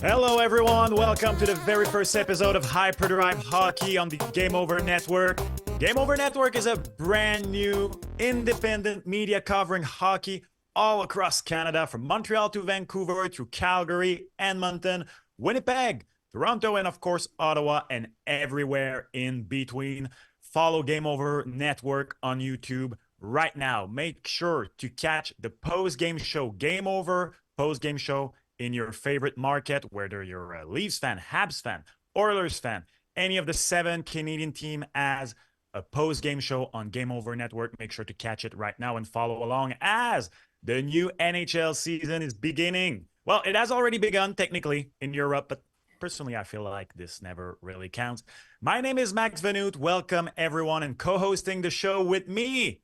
Hello, everyone. Welcome to the very first episode of HYPERDRIVE Hockey on the Game Over Network. Game Over Network is a brand new independent media covering hockey all across Canada, from Montreal to Vancouver, through Calgary, Edmonton, Winnipeg, Toronto, and of course, Ottawa, and everywhere in between. Follow Game Over Network on YouTube right now. Make sure to catch the post-game show, Game Over post-game show, in your favorite market, whether you're a Leafs fan, Habs fan, Oilers fan, any of the 7 Canadian team as a post-game show on Game Over Network. Make sure to catch it right now and follow along as the new NHL season is beginning. Well, it has already begun technically in Europe, but personally, I feel like this never really counts. My name is Max Vanout. Welcome, everyone, and co-hosting the show with me,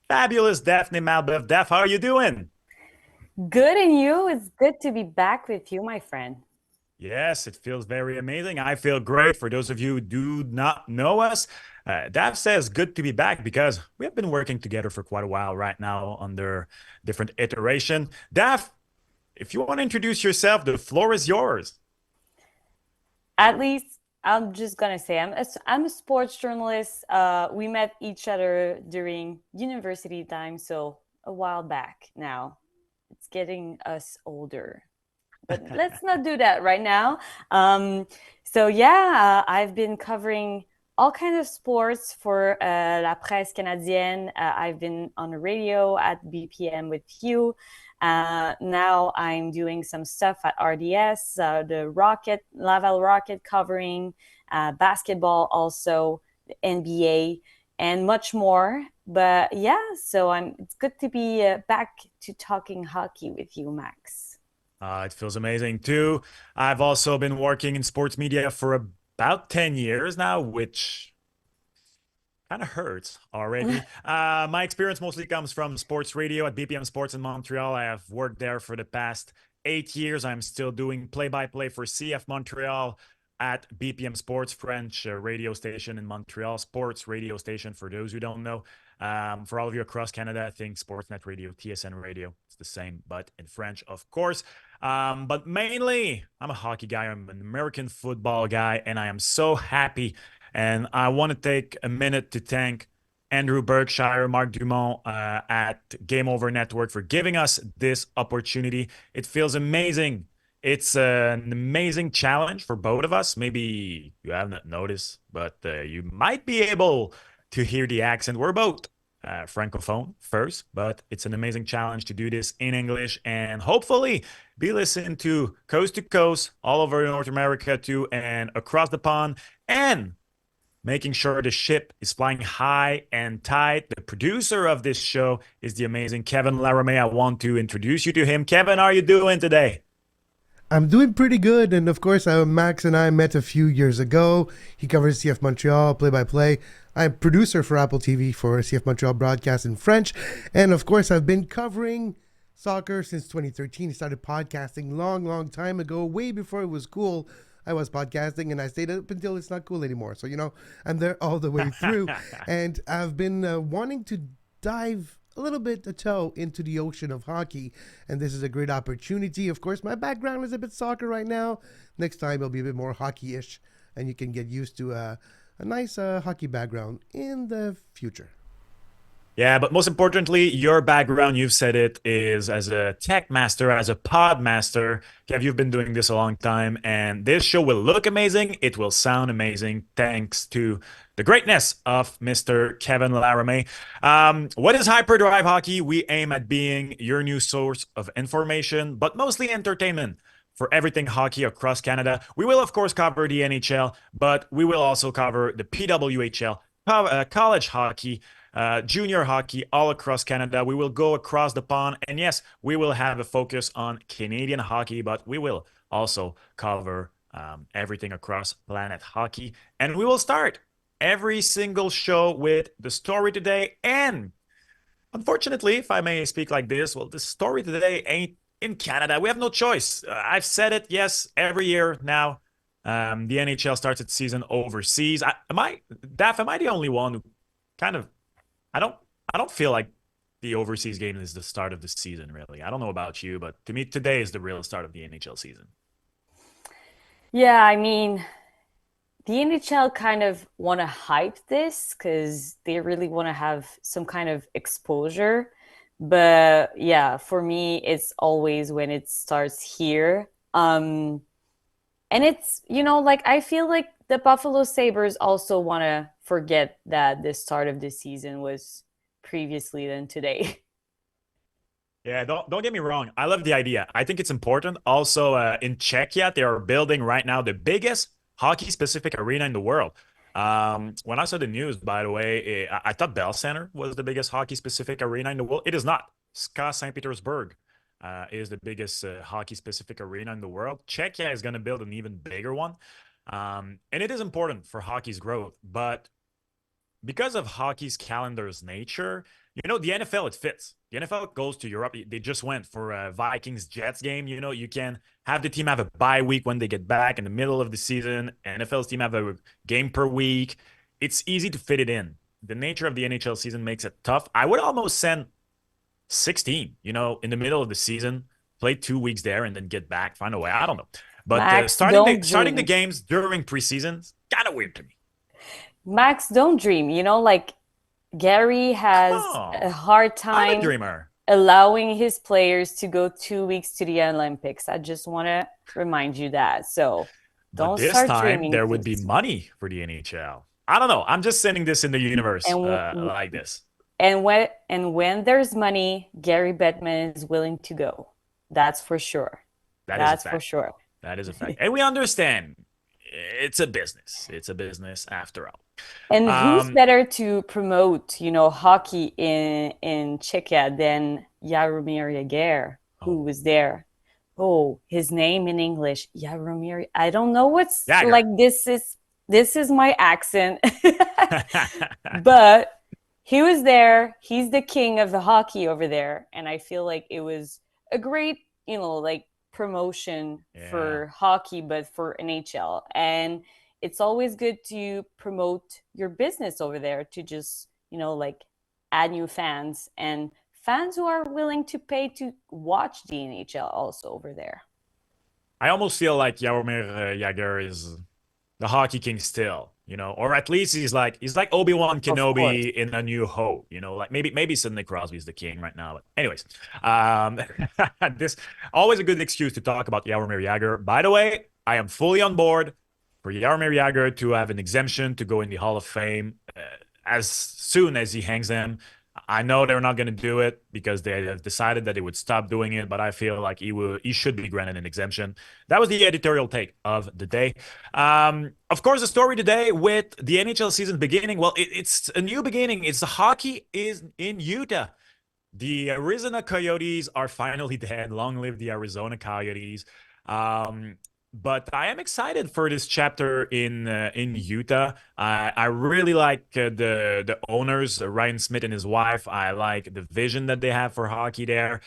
fabulous Daphne Malbeuf. Daph, how are you doing? Good, and you? It's good to be back with you, my friend. Yes, it feels very amazing. I feel great. For those of you who do not know us, Daph says good to be back because we have been working together for quite a while right now under different iteration. Daph, if you want to introduce yourself, the floor is yours. At least I'm just gonna say I'm a sports journalist. We met each other during university time, so a while back now. It's getting us older, but let's not do that right now. I've been covering all kinds of sports for La Presse Canadienne. I've been on the radio at BPM with you. Now I'm doing some stuff at RDS, the Laval Rocket covering basketball, also the NBA, and much more. But yeah, so it's good to be back to talking hockey with you, Max. It feels amazing too. I've also been working in sports media for about 10 years now, which kind of hurts already. My experience mostly comes from sports radio at BPM Sports in Montreal. I have worked there for the past 8 years. I'm still doing play-by-play for CF Montreal at BPM Sports, French radio station in Montreal, sports radio station for those who don't know. For all of you across Canada, I think Sportsnet Radio, TSN Radio, it's the same, but in French, of course. But mainly, I'm a hockey guy. I'm an American football guy, and I am so happy. And I want to take a minute to thank Andrew Berkshire, Mark Dumont at Game Over Network for giving us this opportunity. It feels amazing. It's an amazing challenge for both of us. Maybe you haven't noticed, but you might be able to hear the accent. We're both Francophone first, but it's an amazing challenge to do this in English and hopefully be listened to coast, all over North America too, and across the pond, and making sure the ship is flying high and tight. The producer of this show is the amazing Kevin Laramie. I want to introduce you to him. Kevin, how are you doing today? I'm doing pretty good, and of course, Max and I met a few years ago. He covers CF Montreal play-by-play. I'm producer for Apple TV for CF Montreal broadcast in French, and of course, I've been covering soccer since 2013. I started podcasting long time ago, way before it was cool. I was podcasting, and I stayed up until it's not cool anymore. So, I'm there all the way through, and I've been wanting to dive a little bit a toe into the ocean of hockey, and this is a great opportunity. Of course, my background is a bit soccer right now. Next time it'll be a bit more hockey-ish, and you can get used to a nice hockey background in the future. Yeah, but most importantly, your background, you've said it, is as a tech master, as a pod master. Kev, you've been doing this a long time, and this show will look amazing. It will sound amazing thanks to the greatness of Mr. Kevin Laramie. What is Hyperdrive Hockey? We aim at being your new source of information, but mostly entertainment for everything hockey across Canada. We will, of course, cover the NHL, but we will also cover the PWHL, college hockey, junior hockey all across Canada. We will go across the pond, and yes, we will have a focus on Canadian hockey, but we will also cover everything across planet hockey. And we will start every single show with the story today. And unfortunately, if I may speak like this, well, the story today ain't in Canada. We have no choice. I've said it, yes, every year now. The NHL starts its season overseas. Daph, am I the only one who kind of, I don't feel like the overseas game is the start of the season, really. I don't know about you, but to me, today is the real start of the NHL season. Yeah, I mean, the NHL kind of want to hype this because they really want to have some kind of exposure. But yeah, for me, it's always when it starts here. And it's, like I feel like the Buffalo Sabres also want to forget that the start of the season was previously than today. Yeah, don't get me wrong. I love the idea. I think it's important. Also, in Czechia, they are building right now the biggest hockey-specific arena in the world. When I saw the news, by the way, I thought Bell Center was the biggest hockey-specific arena in the world. It is not. SKA St. Petersburg is the biggest hockey-specific arena in the world. Czechia is going to build an even bigger one, and it is important for hockey's growth. But because of hockey's calendar's nature, the NFL, it fits. The NFL goes to Europe. They just went for a Vikings Jets game. You can have the team have a bye week when they get back in the middle of the season. NFL's team have a game per week. It's easy to fit it in. The nature of the NHL season makes it tough. I would almost send 16, in the middle of the season, play 2 weeks there and then get back, find a way. I don't know. But Max, starting don't the dream. games during preseason, kind of weird to me. Max, don't dream. Like Gary Come has a on. hard I'm a time dreamer. allowing his players to go 2 weeks to the Olympics. I just want to remind you that. So But don't this start time dreaming there would be things. money for the NHL. I don't know. I'm just sending this in the universe And like this. when there's money, Gary Bettman is willing to go. That's for sure. That is a That's for fact. sure. That is a fact. And we understand it's a business. It's a business after all. And who's Um, better to promote, hockey in Czechia than Jaromir Jagr, who oh, was there? Oh, his name in English, Jaromir. I don't know what's like. Jagger. This is my accent, but he was there. He's the king of the hockey over there, and I feel like it was a great, like promotion Yeah. for hockey, but for NHL. And it's always good to promote your business over there to just, like add new fans and fans who are willing to pay to watch the NHL also over there. I almost feel like Jaromir Jagr is the hockey king still, or at least he's like Obi-Wan Of course. Kenobi in A New Hope, like maybe Sidney Crosby's the king right now. But anyways, this always a good excuse to talk about Jaromir Jagr. By the way, I am fully on board for Jaromir Jagr to have an exemption to go in the Hall of Fame as soon as he hangs them. I know they're not going to do it because they have decided that they would stop doing it, but I feel like he should be granted an exemption. That was the editorial take of the day. Of course, the story today with the NHL season beginning. Well, it's a new beginning. It's the hockey is in Utah. The Arizona Coyotes are finally dead. Long live the Arizona Coyotes. But I am excited for this chapter in Utah. I really like the owners, Ryan Smith and his wife. I like the vision that they have for hockey there.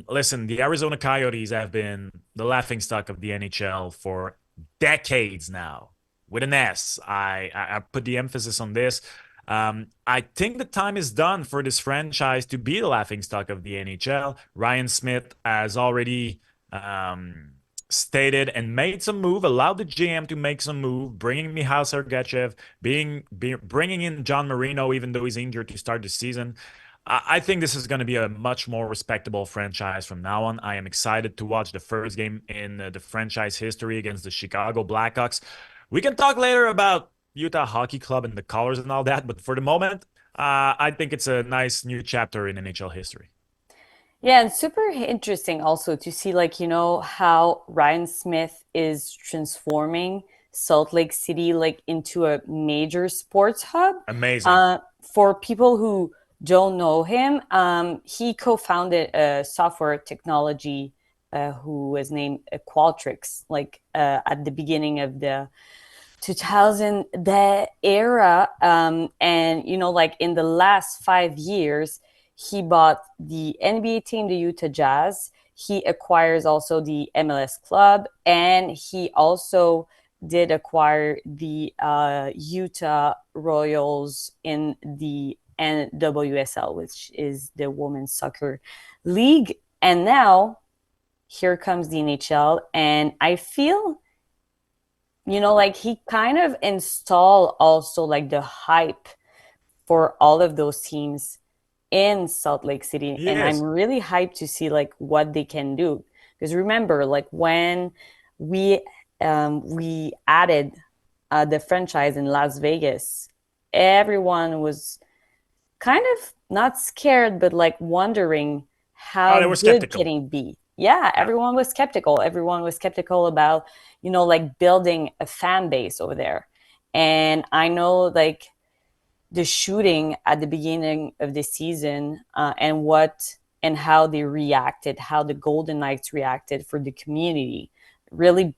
Listen, the Arizona Coyotes have been the laughingstock of the NHL for decades now. With an S, I put the emphasis on this. I think the time is done for this franchise to be the laughingstock of the NHL. Ryan Smith has already stated and made some move, allowed the GM to make some move, bringing Mikhail Sergachev, bringing in John Marino, even though he's injured to start the season. I think this is going to be a much more respectable franchise from now on. I am excited to watch the first game in the franchise history against the Chicago Blackhawks. We can talk later about Utah Hockey Club and the colors and all that, but for the moment, I think it's a nice new chapter in NHL history. Yeah, and super interesting also to see like, how Ryan Smith is transforming Salt Lake City like into a major sports hub. Amazing. For people who don't know him, he co-founded a software technology who was named Qualtrics, like at the beginning of the 2000 the era, and like in the last 5 years he bought the NBA team, the Utah Jazz. He acquires also the MLS club, and he also did acquire the Utah Royals in the NWSL, which is the women's soccer league. And now here comes the NHL, and I feel like he kind of installed also like the hype for all of those teams in Salt Lake City. And I'm Yes. really hyped to see like what they can do. Because remember, like when we we added the franchise in Las Vegas, everyone was kind of not scared, but like wondering Oh, how they were good can skeptical. it be? Yeah, Yeah. everyone was skeptical. Everyone was skeptical about, like building a fan base over there. And I know like the shooting at the beginning of the season and how they reacted, how the Golden Knights reacted for the community really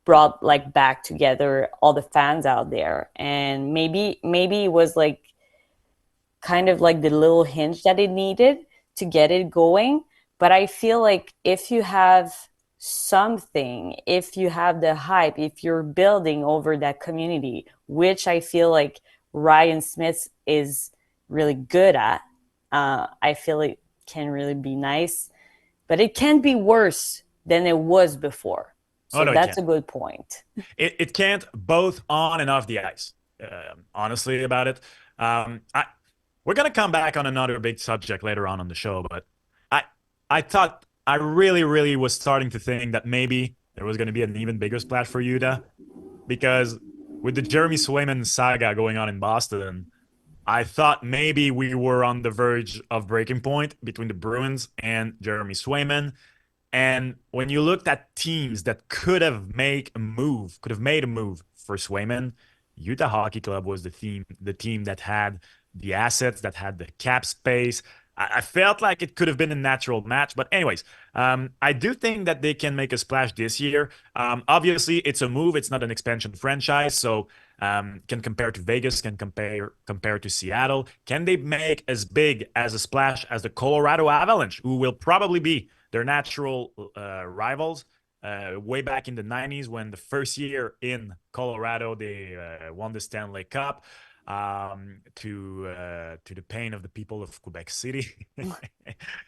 brought like back together all the fans out there. And maybe it was like kind of like the little hinge that it needed to get it going. But I feel like if you have something, if you have the hype, if you're building over that community, which I feel like Ryan Smith is really good at, I feel it can really be nice, but it can be worse than it was before. Oh So no, it that's can't. a good point. It can't both on and off the ice. Honestly, about it. I We're gonna come back on another big subject later on the show, but I I thought I really was starting to think that maybe there was gonna be an even bigger splash for Utah because with the Jeremy Swayman saga going on in Boston, I thought maybe we were on the verge of breaking point between the Bruins and Jeremy Swayman. And when you looked at teams that could have made a move for Swayman, Utah Hockey Club was the team that had the assets, that had the cap space. I felt like it could have been a natural match. But anyways, I do think that they can make a splash this year. Obviously, it's a move. It's not an expansion franchise, so can compare to Vegas, can compare to Seattle. Can they make as big as a splash as the Colorado Avalanche, who will probably be their natural rivals? Way back in the 90s, when the first year in Colorado they won the Stanley Cup, to the pain of the people of Quebec City,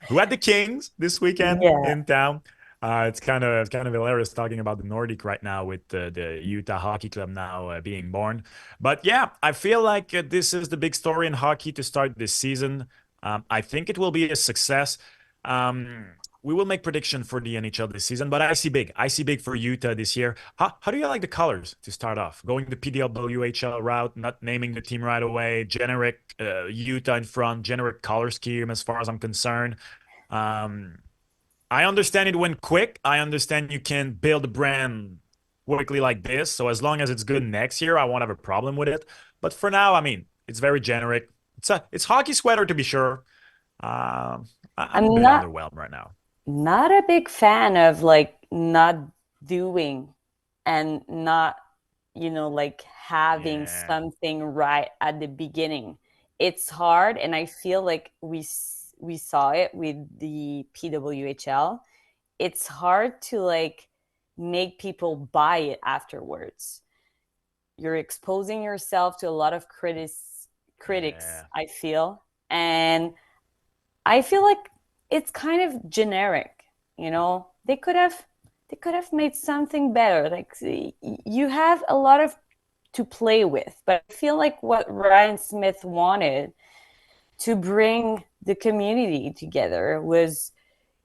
who had the Kings this weekend Yeah. in town. It's kind of hilarious talking about the Nordic right now with the Utah Hockey Club now being born. But yeah, I feel like this is the big story in hockey to start this season. I think it will be a success. Um, we will make prediction for the NHL this season, but I see big. I see big for Utah this year. How do you like the colors to start off? Going the PDLWHL route, not naming the team right away, generic Utah in front, generic color scheme as far as I'm concerned. Um, I understand it went quick. I understand you can build a brand quickly like this. So as long as it's good next year, I won't have a problem with it. But for now, I mean, it's very generic. It's hockey sweater to be sure. I'm a I'm bit not underwhelmed right now. not a big fan of like not doing and not, like having Yeah. something right at the beginning. It's hard, and I feel like we saw it with the PWHL. It's hard to like make people buy it afterwards. You're exposing yourself to a lot of critics, Yeah. I feel. And I feel like it's kind of generic, they could have made something better. Like you have a lot of to play with, but I feel like what Ryan Smith wanted to bring the community together was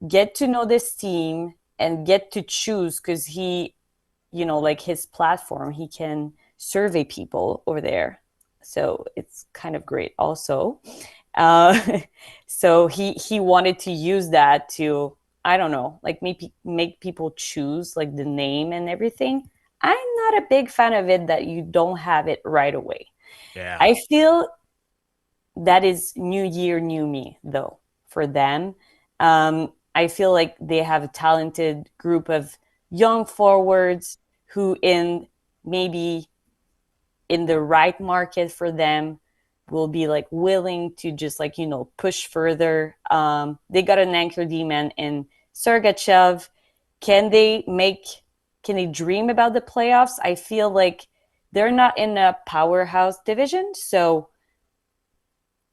get to know this team and get to choose, because he, like his platform, he can survey people over there. So it's kind of great also. Uh, so he wanted to use that to, I don't know, like make people choose like the name and everything. I'm not a big fan of it that you don't have it right away. Yeah. I feel that is new year, new me, though, for them. I feel like they have a talented group of young forwards who, in maybe in the right market for them, will be like willing to just like, push further. They got an anchor D-man in Sergachev. Can they make, can they dream about the playoffs? I feel like they're not in a powerhouse division. So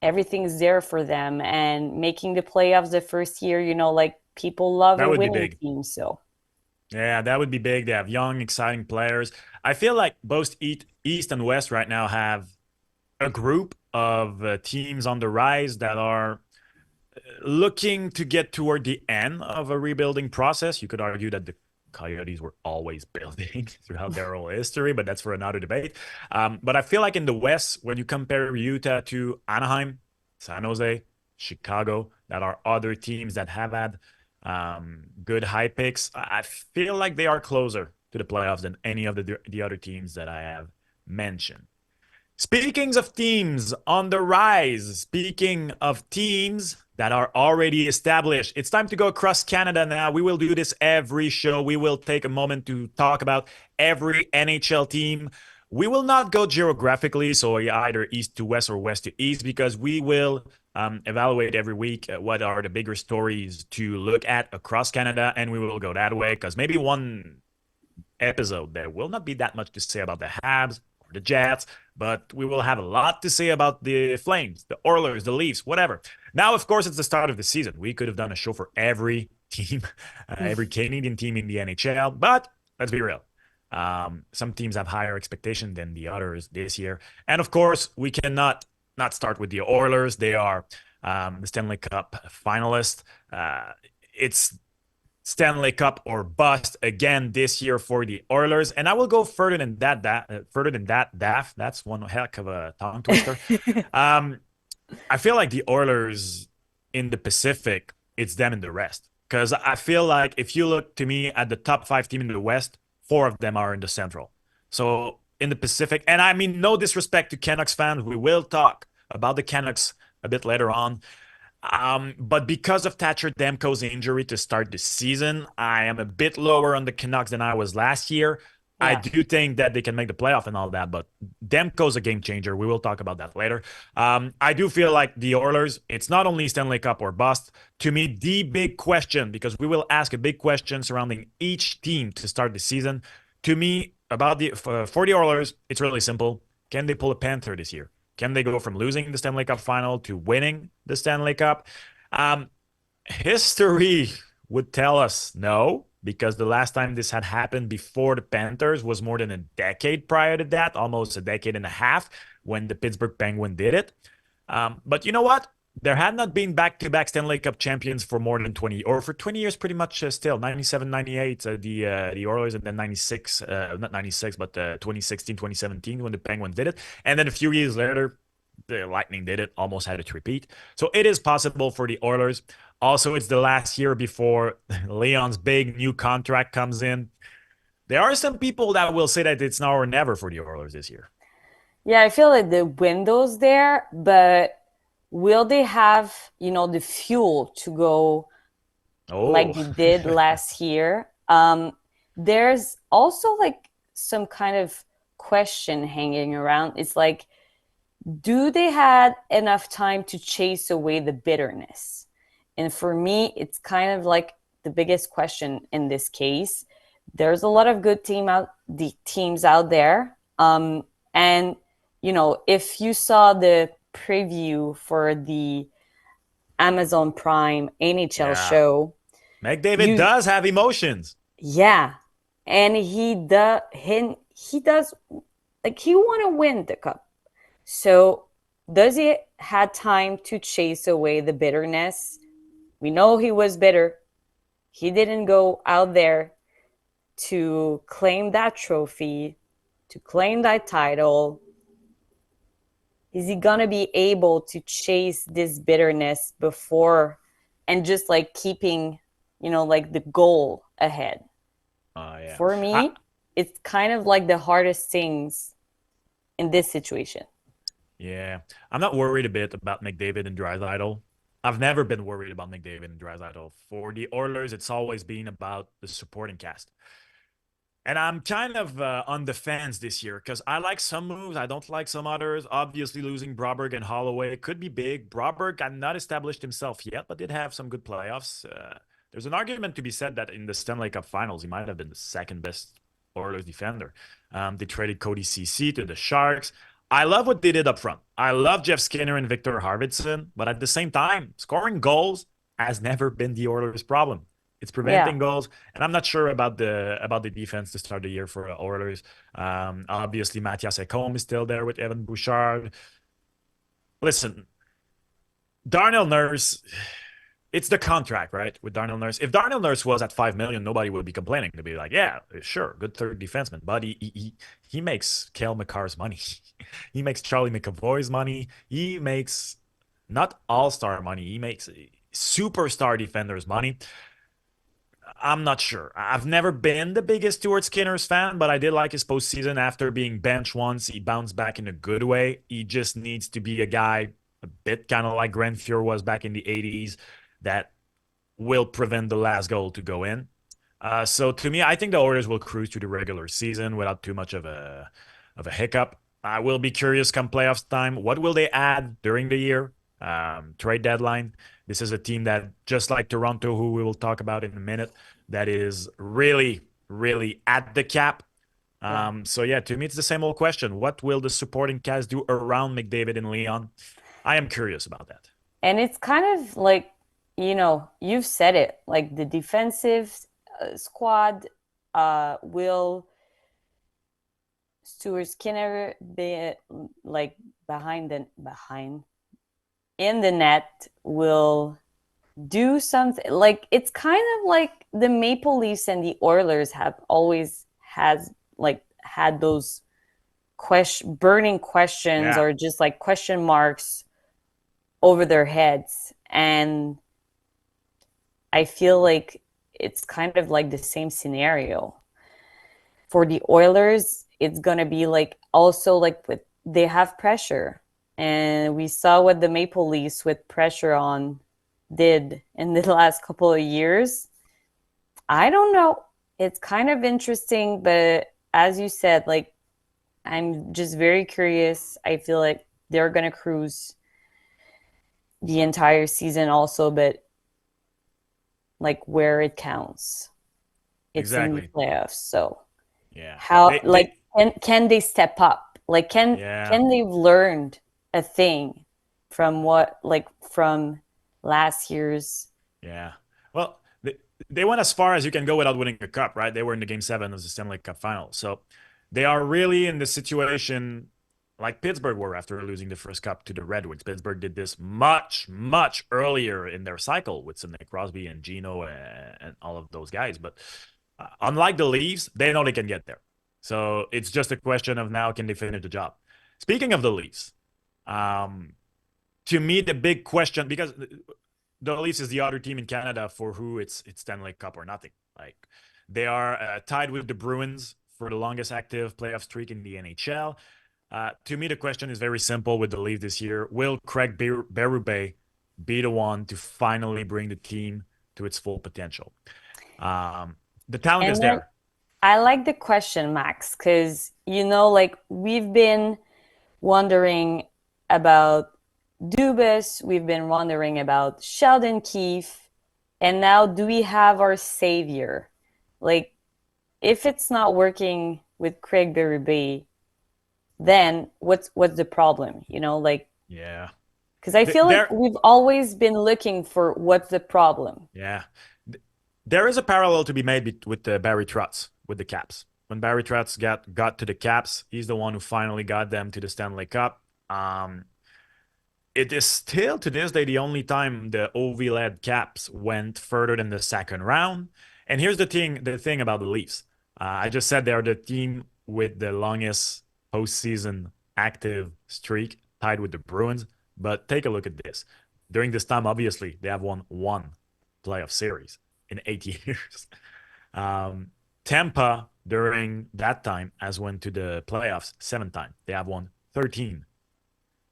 everything's there for them, and making the playoffs the first year, like people love That a would be winning big. team. So Yeah, that would be big. They have young, exciting players. I feel like both East and West right now have a group of teams on the rise that are looking to get toward the end of a rebuilding process. You could argue that the Coyotes were always building throughout their whole history, but that's for another debate. But I feel like in the West, when you compare Utah to Anaheim, San Jose, Chicago, that are other teams that have had good high picks, I feel like they are closer to the playoffs than any of the other teams that I have mentioned. Speaking of teams on the rise, speaking of teams that are already established, it's time to go across Canada now. We will do this every show. We will take a moment to talk about every NHL team. We will not go geographically, so either east to west or west to east, because we will evaluate every week what are the bigger stories to look at across Canada, and we will go that way, because maybe one episode there will not be that much to say about the Habs or the Jets, but we will have a lot to say about the Flames, the Oilers, the Leafs, whatever. Now, of course, it's the start of the season. We could have done a show for every team, every Canadian team in the NHL, but let's be real. Some teams have higher expectation than the others this year. And of course, we cannot not start with the Oilers. They are the Stanley Cup finalists. It's Stanley Cup or bust again this year for the Oilers, and I will go further than that. Daph. That's one heck of a tongue twister. I feel like the Oilers in the Pacific, it's them and the rest. Because I feel like if you look to me at the top 5 team in the West, 4 of them are in the Central. So in the Pacific, and I mean no disrespect to Canucks fans, we will talk about the Canucks a bit later on. But because of Thatcher Demko's injury to start the season, I am a bit lower on the Canucks than I was last year. Yeah. I do think that they can make the playoff and all that, but Demko's a game changer. We will talk about that later. I do feel like the Oilers, it's not only Stanley Cup or bust. To me, the big question, because we will ask a big question surrounding each team to start the season. To me, about for the Oilers, it's really simple. Can they pull a Panther this year? Can they go from losing the Stanley Cup final to winning the Stanley Cup? History would tell us no, because the last time this had happened before the Panthers was more than a decade prior to that, almost a decade and a half, when the Pittsburgh Penguins did it. But you know what? There had not been back-to-back Stanley Cup champions for more than 20, or for 20 years pretty much still. 97, 98, the Oilers, and then 96, not 96, but 2016, 2017 when the Penguins did it. And then a few years later, the Lightning did it, almost had it repeat. So it is possible for the Oilers. Also, it's the last year before Leon's big new contract comes in. There are some people that will say that it's now or never for the Oilers this year. Yeah, I feel like the window's there, but will they have, the fuel to go like they did last year? There's also like some kind of question hanging around. It's like, do they have enough time to chase away the bitterness? And for me, it's kind of like the biggest question in this case. There's a lot of good teams out there. And, if you saw the preview for the Amazon Prime NHL show, McDavid does have emotions. Yeah, and he does like he want to win the cup. So does he had time to chase away the bitterness? We know he was bitter. He didn't go out there to claim that trophy, to claim that title. Is he going to be able to chase this bitterness before and just like keeping, like the goal ahead? Yeah. For me, it's kind of like the hardest things in this situation. Yeah. I'm not worried a bit about McDavid and Draisaitl. I've never been worried about McDavid and Draisaitl. For the Oilers, it's always been about the supporting cast. And I'm kind of on the fence this year because I like some moves. I don't like some others. Obviously, losing Broberg and Holloway could be big. Broberg had not established himself yet, but did have some good playoffs. There's an argument to be said that in the Stanley Cup Finals, he might have been the second best Oilers defender. They traded Cody Ceci to the Sharks. I love what they did up front. I love Jeff Skinner and Victor Arvidsson, but at the same time, scoring goals has never been the Oilers' problem. It's preventing goals, and I'm not sure about the defense to start the year for Oilers. Obviously, Mathias Ekholm is still there with Evan Bouchard. Listen, Darnell Nurse, it's the contract, right? With Darnell Nurse. If Darnell Nurse was at $5 million, nobody would be complaining. They'd be like, yeah, sure, good third defenseman. But he makes Cale Makar's money. He makes Charlie McAvoy's money. He makes not all-star money. He makes superstar defenders money. I'm not sure. I've never been the biggest Stuart Skinner's fan, but I did like his postseason. After being benched once, he bounced back in a good way. He just needs to be a guy a bit kind of like Grenfure was back in the 80s that will prevent the last goal to go in. So to me, I think the Oilers will cruise through the regular season without too much of a hiccup. I will be curious come playoffs time. What will they add during the year? Trade deadline. This is a team that, just like Toronto, who we will talk about in a minute, that is really, really at the cap. So yeah, to me, it's the same old question. What will the supporting cast do around McDavid and Leon? I am curious about that. And it's kind of like, you've said it, like the defensive squad will Stuart Skinner be like behind in the net will do something. Like it's kind of like the Maple Leafs and the Oilers have always had those burning questions or just like question marks over their heads. And I feel like it's kind of like the same scenario. For the Oilers, it's going to be like also like they have pressure. And we saw what the Maple Leafs with pressure on did in the last couple of years. I don't know. It's kind of interesting, but as you said, like, I'm just very curious. I feel like they're going to cruise the entire season also, but like where it counts. It's in the playoffs. So how can they step up? Like can they've learned a thing from from last year's? Yeah. Well, they went as far as you can go without winning a cup, right? They were in the Game 7 of the Stanley Cup final. So they are really in the situation like Pittsburgh were after losing the first cup to the Red Wings. Pittsburgh did this much, much earlier in their cycle with Sidney Crosby and Gino and all of those guys. But unlike the Leafs, they know they can get there. So it's just a question of now, can they finish the job? Speaking of the Leafs, to me, the big question, because the Leafs is the other team in Canada for who it's Stanley Cup or nothing. Like they are tied with the Bruins for the longest active playoff streak in the NHL. To me, the question is very simple with the Leafs this year. Will Craig Berube be the one to finally bring the team to its full potential? The talent is there. I like the question, Max, because, like we've been wondering about Dubas, we've been wondering about Sheldon Keefe, and now do we have our savior? Like, if it's not working with Craig Berube, then what's the problem? Yeah. Because I feel like we've always been looking for what's the problem. Yeah. There is a parallel to be made with Barry Trotz with the Caps. When Barry Trotz got to the Caps, he's the one who finally got them to the Stanley Cup. It is still to this day the only time the OV-led Caps went further than the second round. And here's the thing about the Leafs. I just said they're the team with the longest postseason active streak, tied with the Bruins. But take a look at this. During this time, obviously, they have won one playoff series in 8 years. Tampa, during that time, has went to the playoffs 7 times. They have won 13.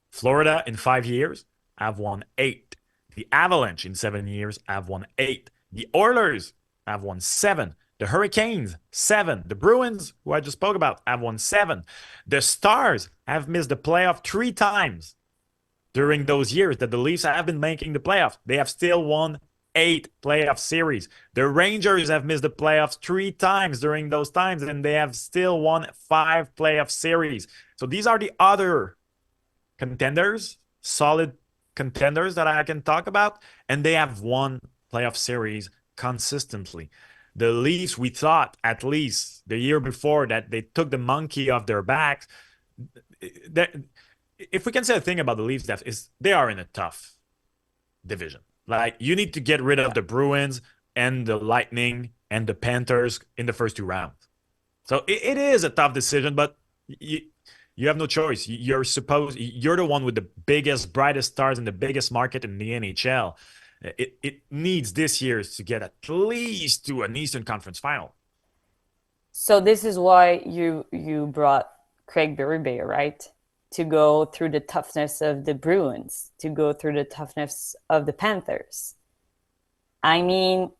Florida, in 5 years, have won 8. The Avalanche, in 7 years, have won 8. The Oilers have won 7. The Hurricanes, 7. The Bruins, who I just spoke about, have won 7. The Stars have missed the playoff 3 times during those years that the Leafs have been making the playoffs. They have still won 8 playoff series. The Rangers have missed the playoffs 3 times during those times, and they have still won 5 playoff series. So these are the other contenders, solid contenders that I can talk about, and they have won playoff series consistently. The Leafs, we thought at least the year before that they took the monkey off their backs. If we can say a thing about the Leafs, Daph, is they are in a tough division. Like, you need to get rid of the Bruins and the Lightning and the Panthers in the first 2 rounds. So it is a tough decision, but you have no choice. You're the one with the biggest, brightest stars and the biggest market in the NHL. It needs this year to get at least to an Eastern Conference final. So this is why you brought Craig Berube, right? To go through the toughness of the Bruins, to go through the toughness of the Panthers. I mean,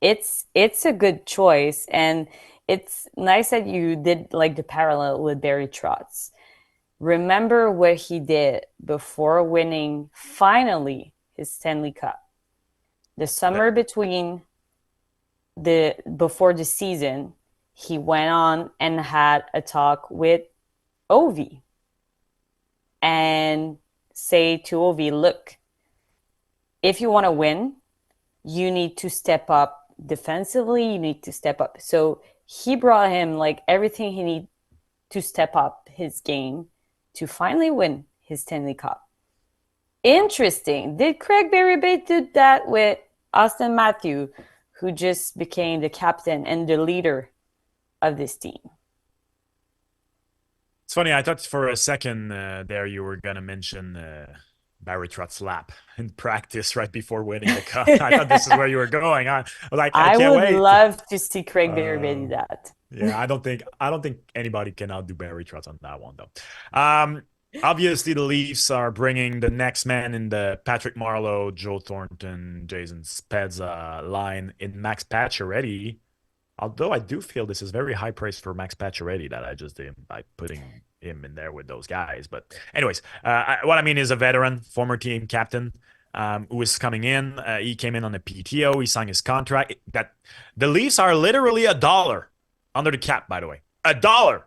it's a good choice, and it's nice that you did like the parallel with Barry Trotz. Remember what he did before winning finally his Stanley Cup. The summer before the season, he went on and had a talk with Ovi and say to Ovi, look, if you want to win, you need to step up defensively, you need to step up. So he brought him like everything he needed to step up his game to finally win his Stanley Cup. Interesting. Did Craig Berube do that with Austin Matthews, who just became the captain and the leader of this team? It's funny, I thought for a second there you were going to mention Barry Trotz's lap in practice right before winning the cup. I thought this is where you were going. I can't would wait. Love to see Craig Berube do that. Yeah, I don't think anybody can outdo Barry Trotz on that one, though. Obviously, the Leafs are bringing the next man in the Patrick Marleau, Joe Thornton, Jason Spezza line in Max Pacioretty. Although I do feel this is very high praise for Max Pacioretty that I just did by putting him in there with those guys. But anyways, what I mean is a veteran, former team captain, who is coming in. He came in on a PTO. He signed his contract. That the Leafs are literally $1 under the cap, by the way. $1.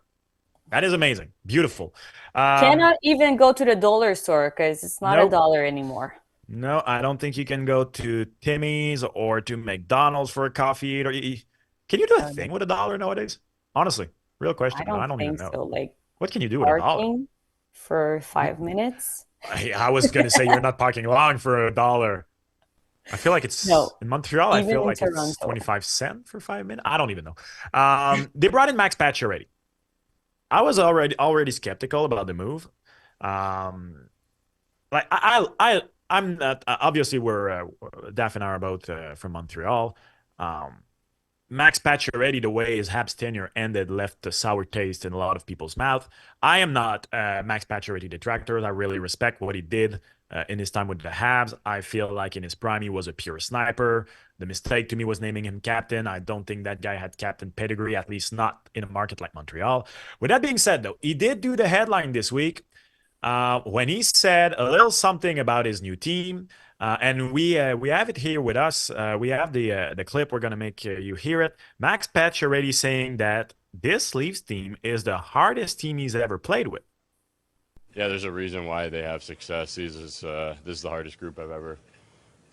That is amazing. Beautiful. Cannot even go to the dollar store because it's not $1 anymore. No, I don't think you can go to Timmy's or to McDonald's for a coffee. Can you do a thing with $1 nowadays? Honestly, real question. I don't even know. So. Like, what can you do with $1? For 5 minutes? I was going to say you're not parking long for $1. I feel like it's in Montreal. I feel like it's 25 cents for 5 minutes. I don't even know. They brought in Max Pacioretty. I was already skeptical about the move. I'm not, obviously we're Daph and I are both from Montreal. Max Pacioretty, the way his Habs tenure ended, left a sour taste in a lot of people's mouth. I am not Max Pacioretty detractor. I really respect what he did in his time with the Habs. I feel like in his prime, he was a pure sniper. The mistake to me was naming him captain. I don't think that guy had captain pedigree, at least not in a market like Montreal. With that being said, though, he did do the headline this week when he said a little something about his new team. And we have it here with us. We have the clip. We're going to make you hear it. Max Pacioretty saying that this Leafs team is the hardest team he's ever played with. Yeah, there's a reason why they have success. This is the hardest group I've ever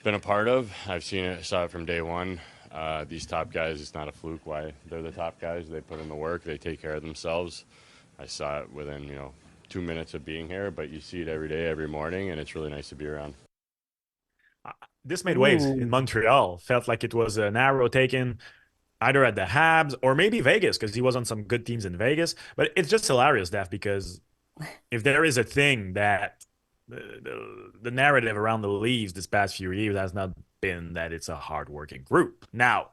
been a part of. I've saw it from day one. These top guys, it's not a fluke why they're the top guys. They put in the work. They take care of themselves. I saw it within 2 minutes of being here, but you see it every day, every morning, and it's really nice to be around. This made waves in Montreal. Felt like it was an arrow taken either at the Habs or maybe Vegas because he was on some good teams in Vegas. But it's just hilarious, Daph, because if there is a thing that the narrative around the Leafs this past few years has not been that it's a hardworking group. Now,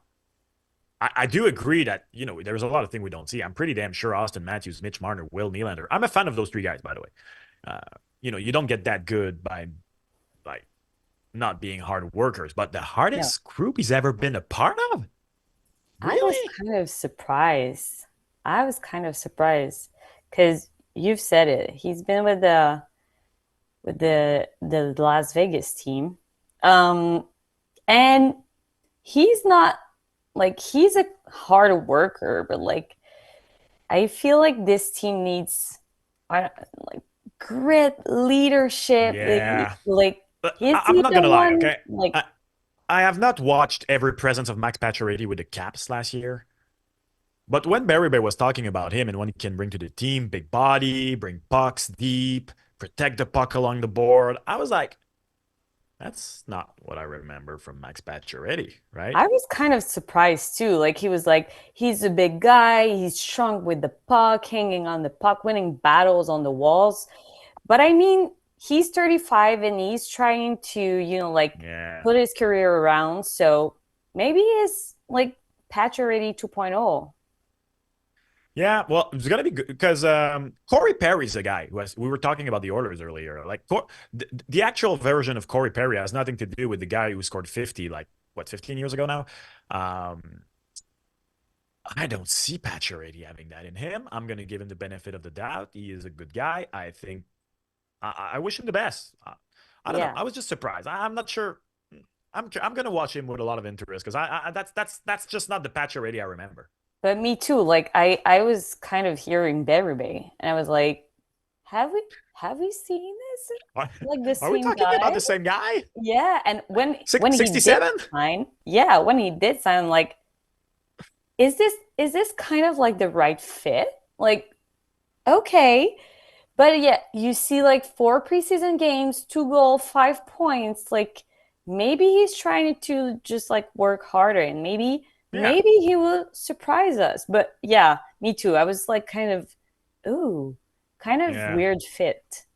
I do agree that, there's a lot of things we don't see. I'm pretty damn sure Austin Matthews, Mitch Marner, Will Nylander. I'm a fan of those three guys, by the way. You don't get that good by not being hard workers, but the hardest group he's ever been a part of? Really? I was kind of surprised because you've said it. He's been with the Las Vegas team. And he's not he's a hard worker, but I feel like this team needs grit, leadership. Yeah. I'm not gonna lie, okay? I have not watched every presence of Max Pacioretty with the Caps last year. But when Berube was talking about him and what he can bring to the team, big body, bring pucks deep, protect the puck along the board, I was like, that's not what I remember from Max Pacioretty, right? I was kind of surprised too. Like he was like, he's a big guy, he's strong with the puck, hanging on the puck, winning battles on the walls. But I mean, he's 35 and he's trying to, like Yeah. put his career around. So maybe it's like Pacioretty 2.0. Yeah, well, it's gonna be good because Corey Perry's a guy who has. We were talking about the Oilers earlier. Like the actual version of Corey Perry has nothing to do with the guy who scored 50, like what, 15 years ago now. I don't see Pacioretty having that in him. I'm gonna give him the benefit of the doubt. He is a good guy. I think. I wish him the best. I don't know. I was just surprised. I'm not sure. I'm gonna watch him with a lot of interest because that's just not the Pacioretty I remember. But me too. Like I was kind of hearing Berube, and I was like, have we seen this? Like the Are we same talking guy? about the same guy? Yeah, and when he 67? did sign, yeah, when he did sign, I'm like, is this kind of like the right fit? Like, okay. But yeah, you see like 4 preseason games, 2 goals, 5 points. Like maybe he's trying to just like work harder and maybe he will surprise us. But yeah, me too. I was like kind of weird fit.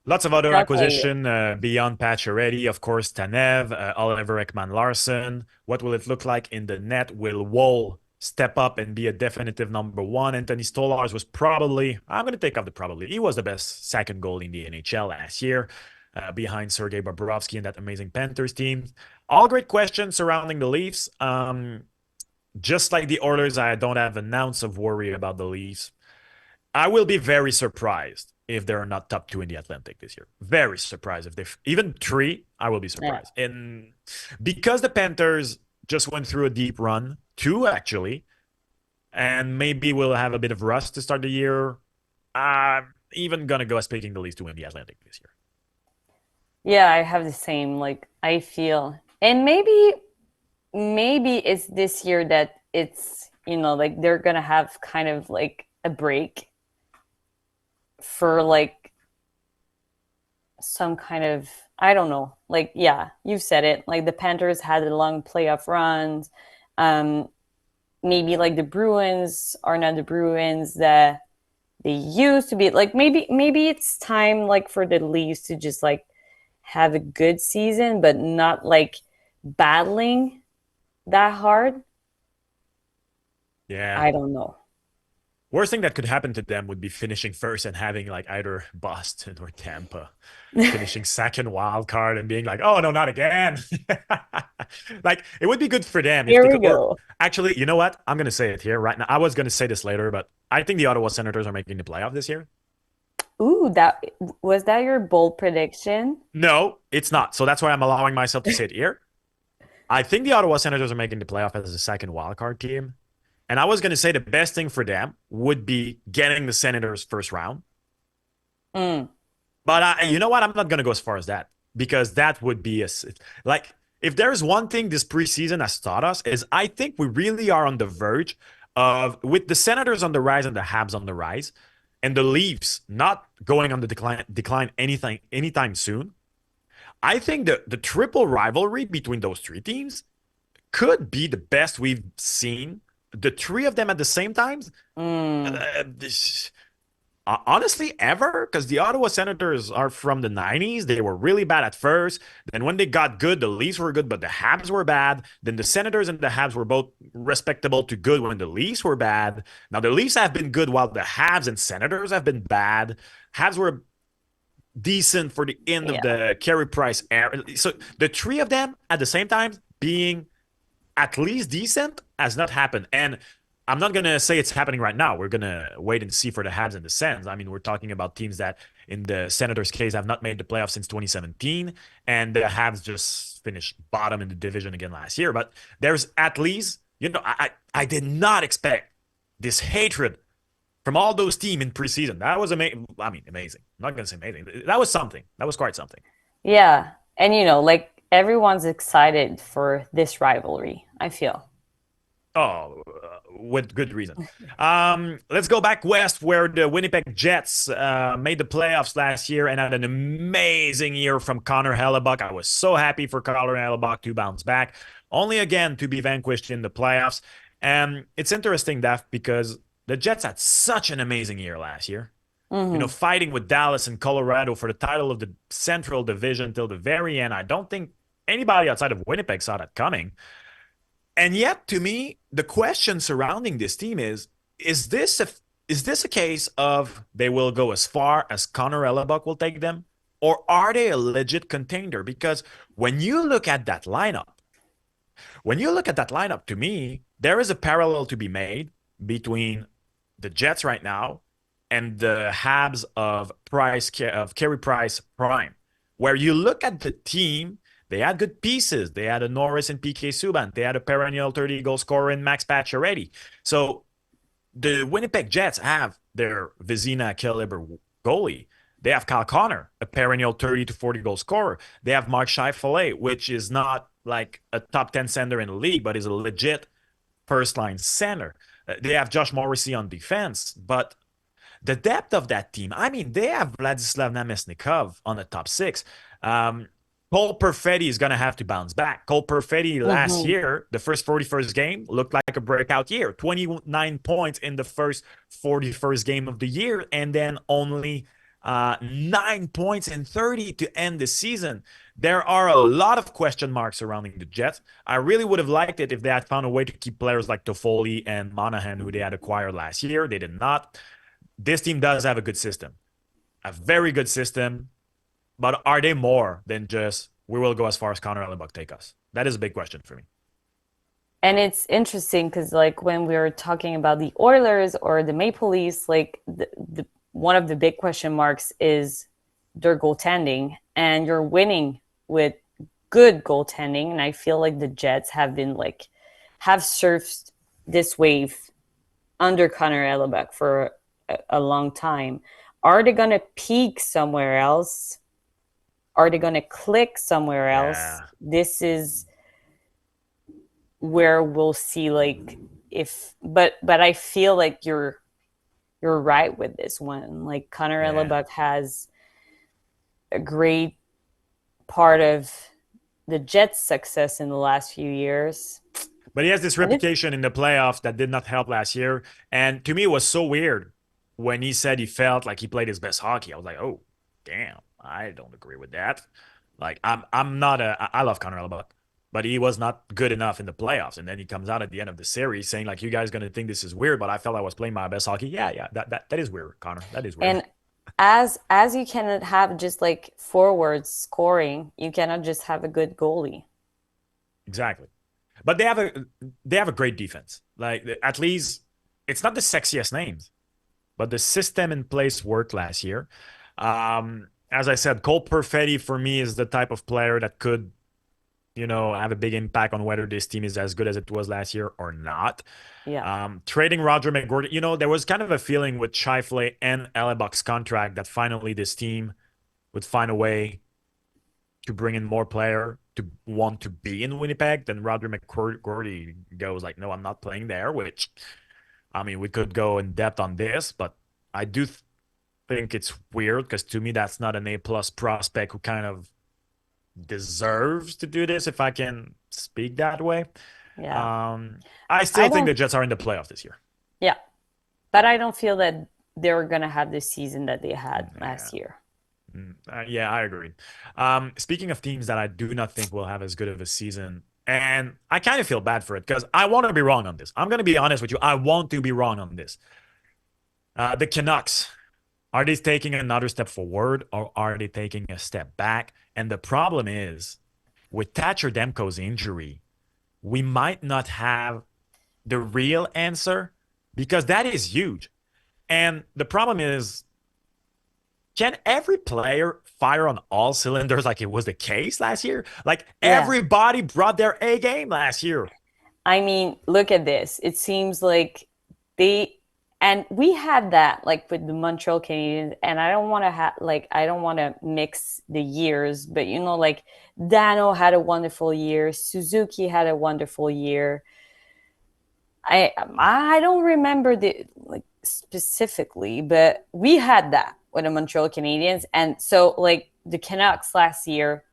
Lots of other I'll tell you. acquisition beyond Pacioretty, of course, Tanev, Oliver Ekman-Larsson. What will it look like in the net? Will Woll step up and be a definitive number one? Anthony Stolarz was probably, I'm going to take off the probably, he was the best second goalie in the NHL last year, behind Sergei Bobrovsky and that amazing Panthers team. All great questions surrounding the Leafs. Just like the Oilers, I don't have an ounce of worry about the Leafs. I will be very surprised if they're not top 2 in the Atlantic this year. Very surprised if they even 3. I will be surprised, and because the Panthers just went through a deep run, 2 actually, and maybe we'll have a bit of rust to start the year. I'm even gonna go as picking the Leafs to win the Atlantic this year. Yeah, I have the same. Like I feel, and maybe it's this year that it's like they're gonna have kind of like a break for like some kind of, I don't know, like, yeah, you've said it, like the Panthers had a long playoff runs. Maybe like the Bruins are not the Bruins that they used to be. Like maybe it's time like for the Leafs to just like have a good season but not like battling that hard. Yeah, I don't know. worst thing that could happen to them would be finishing first and having like either Boston or Tampa finishing second wild card and being like, oh no, not again. Like it would be good for them. Here we go. Actually, you know what? I'm gonna say it here right now. I was gonna say this later, but I think the Ottawa Senators are making the playoff this year. Ooh, was that your bold prediction? No, it's not. So that's why I'm allowing myself to say it here. I think the Ottawa Senators are making the playoff as a second wild card team. And I was going to say the best thing for them would be getting the Senators first round. But you know what? I'm not going to go as far as that because that would be like if there's one thing this preseason has taught us is I think we really are on the verge of, with the Senators on the rise and the Habs on the rise and the Leafs not going on the decline anytime soon. I think the triple rivalry between those 3 teams could be the best we've seen. The 3 of them at the same time, honestly, ever, because the Ottawa Senators are from the 90s. They were really bad at first. Then when they got good, the Leafs were good, but the Habs were bad. Then the Senators and the Habs were both respectable to good when the Leafs were bad. Now the Leafs have been good while the Habs and Senators have been bad. Habs were decent for the end of the Carey Price era. So the 3 of them at the same time being at least decent has not happened. And I'm not going to say it's happening right now. We're going to wait and see for the Habs and the Sens. I mean, we're talking about teams that, in the Senators' case, have not made the playoffs since 2017. And the Habs just finished bottom in the division again last year. But there's at least, I did not expect this hatred from all those teams in preseason. That was amazing. I mean, amazing. I'm not going to say amazing. That was something. That was quite something. Yeah. And like everyone's excited for this rivalry, I feel. Oh, with good reason. Let's go back west where the Winnipeg Jets made the playoffs last year and had an amazing year from Connor Hellebuyck. I was so happy for Connor Hellebuyck to bounce back, only again to be vanquished in the playoffs. And it's interesting, Daph, because the Jets had such an amazing year last year. You know, fighting with Dallas and Colorado for the title of the Central Division till the very end. I don't think anybody outside of Winnipeg saw that coming. And yet, to me, the question surrounding this team is this a case of they will go as far as Connor Hellebuyck will take them? Or are they a legit contender? Because when you look at that lineup, to me, there is a parallel to be made between the Jets right now and the Habs of Carey Price prime, where you look at the team. They had good pieces. They had a Norris and PK Subban. They had a perennial 30-goal scorer in Max Pacioretty. So the Winnipeg Jets have their Vezina caliber goalie. They have Kyle Connor, a perennial 30 to 40-goal scorer. They have Mark Scheifele, which is not like a top 10 center in the league, but is a legit first-line center. They have Josh Morrissey on defense. But the depth of that team, I mean, they have Vladislav Namestnikov on the top six. Cole Perfetti is going to have to bounce back. Cole Perfetti last year, the first 41st game, looked like a breakout year. 29 points in the first 41st game of the year, and then only 9 points in 30 to end the season. There are a lot of question marks surrounding the Jets. I really would have liked it if they had found a way to keep players like Toffoli and Monahan, who they had acquired last year. They did not. This team does have a good system, a very good system. But are they more than just, we will go as far as Connor Hellebuyck take us? That is a big question for me. And it's interesting because, like, when we were talking about the Oilers or the Maple Leafs, like, the one of the big question marks is their goaltending. And you're winning with good goaltending. And I feel like the Jets have surfed this wave under Connor Hellebuyck for a long time. Are they going to peak somewhere else? Are they going to click somewhere else? Yeah. This is where we'll see, like, if, but I feel like you're right with this one. Like, Connor Hellebuyck has a great part of the Jets' success in the last few years. But he has this reputation in the playoffs that did not help last year. And to me, it was so weird when he said he felt like he played his best hockey. I was like, oh, damn. I don't agree with that. Like, I love Connor Hellebuyck, but he was not good enough in the playoffs. And then he comes out at the end of the series saying, like, you guys going to think this is weird, but I felt I was playing my best hockey. Yeah, that is weird, Connor. That is weird. And as you cannot have just like forwards scoring, you cannot just have a good goalie. Exactly. But they have a great defense. Like, at least it's not the sexiest names, but the system in place worked last year. As I said, Cole Perfetti for me is the type of player that could, have a big impact on whether this team is as good as it was last year or not. Yeah. Trading Roger McGroarty, there was kind of a feeling with Scheifele and Hellebuyck's contract that finally this team would find a way to bring in more player to want to be in Winnipeg. Then Roger McGroarty goes like, no, I'm not playing there, which, I mean, we could go in depth on this, but I do think it's weird because to me that's not an A-plus prospect who kind of deserves to do this, if I can speak that way. Yeah. I still think the Jets are in the playoffs this year. Yeah. But I don't feel that they're going to have the season that they had last year. Yeah, I agree. Speaking of teams that I do not think will have as good of a season, and I kind of feel bad for it because I want to be wrong on this. I'm going to be honest with you. I want to be wrong on this. The Canucks. Are they taking another step forward or are they taking a step back? And the problem is, with Thatcher Demko's injury, we might not have the real answer because that is huge. And the problem is, can every player fire on all cylinders like it was the case last year? Like, everybody brought their A game last year. I mean, look at this. It seems like they And we had that like with the Montreal Canadiens, and I don't want to have like I don't want to mix the years, but you know, like Dano had a wonderful year, Suzuki had a wonderful year. I don't remember the like specifically, but we had that with the Montreal Canadiens, and so like the Canucks last year,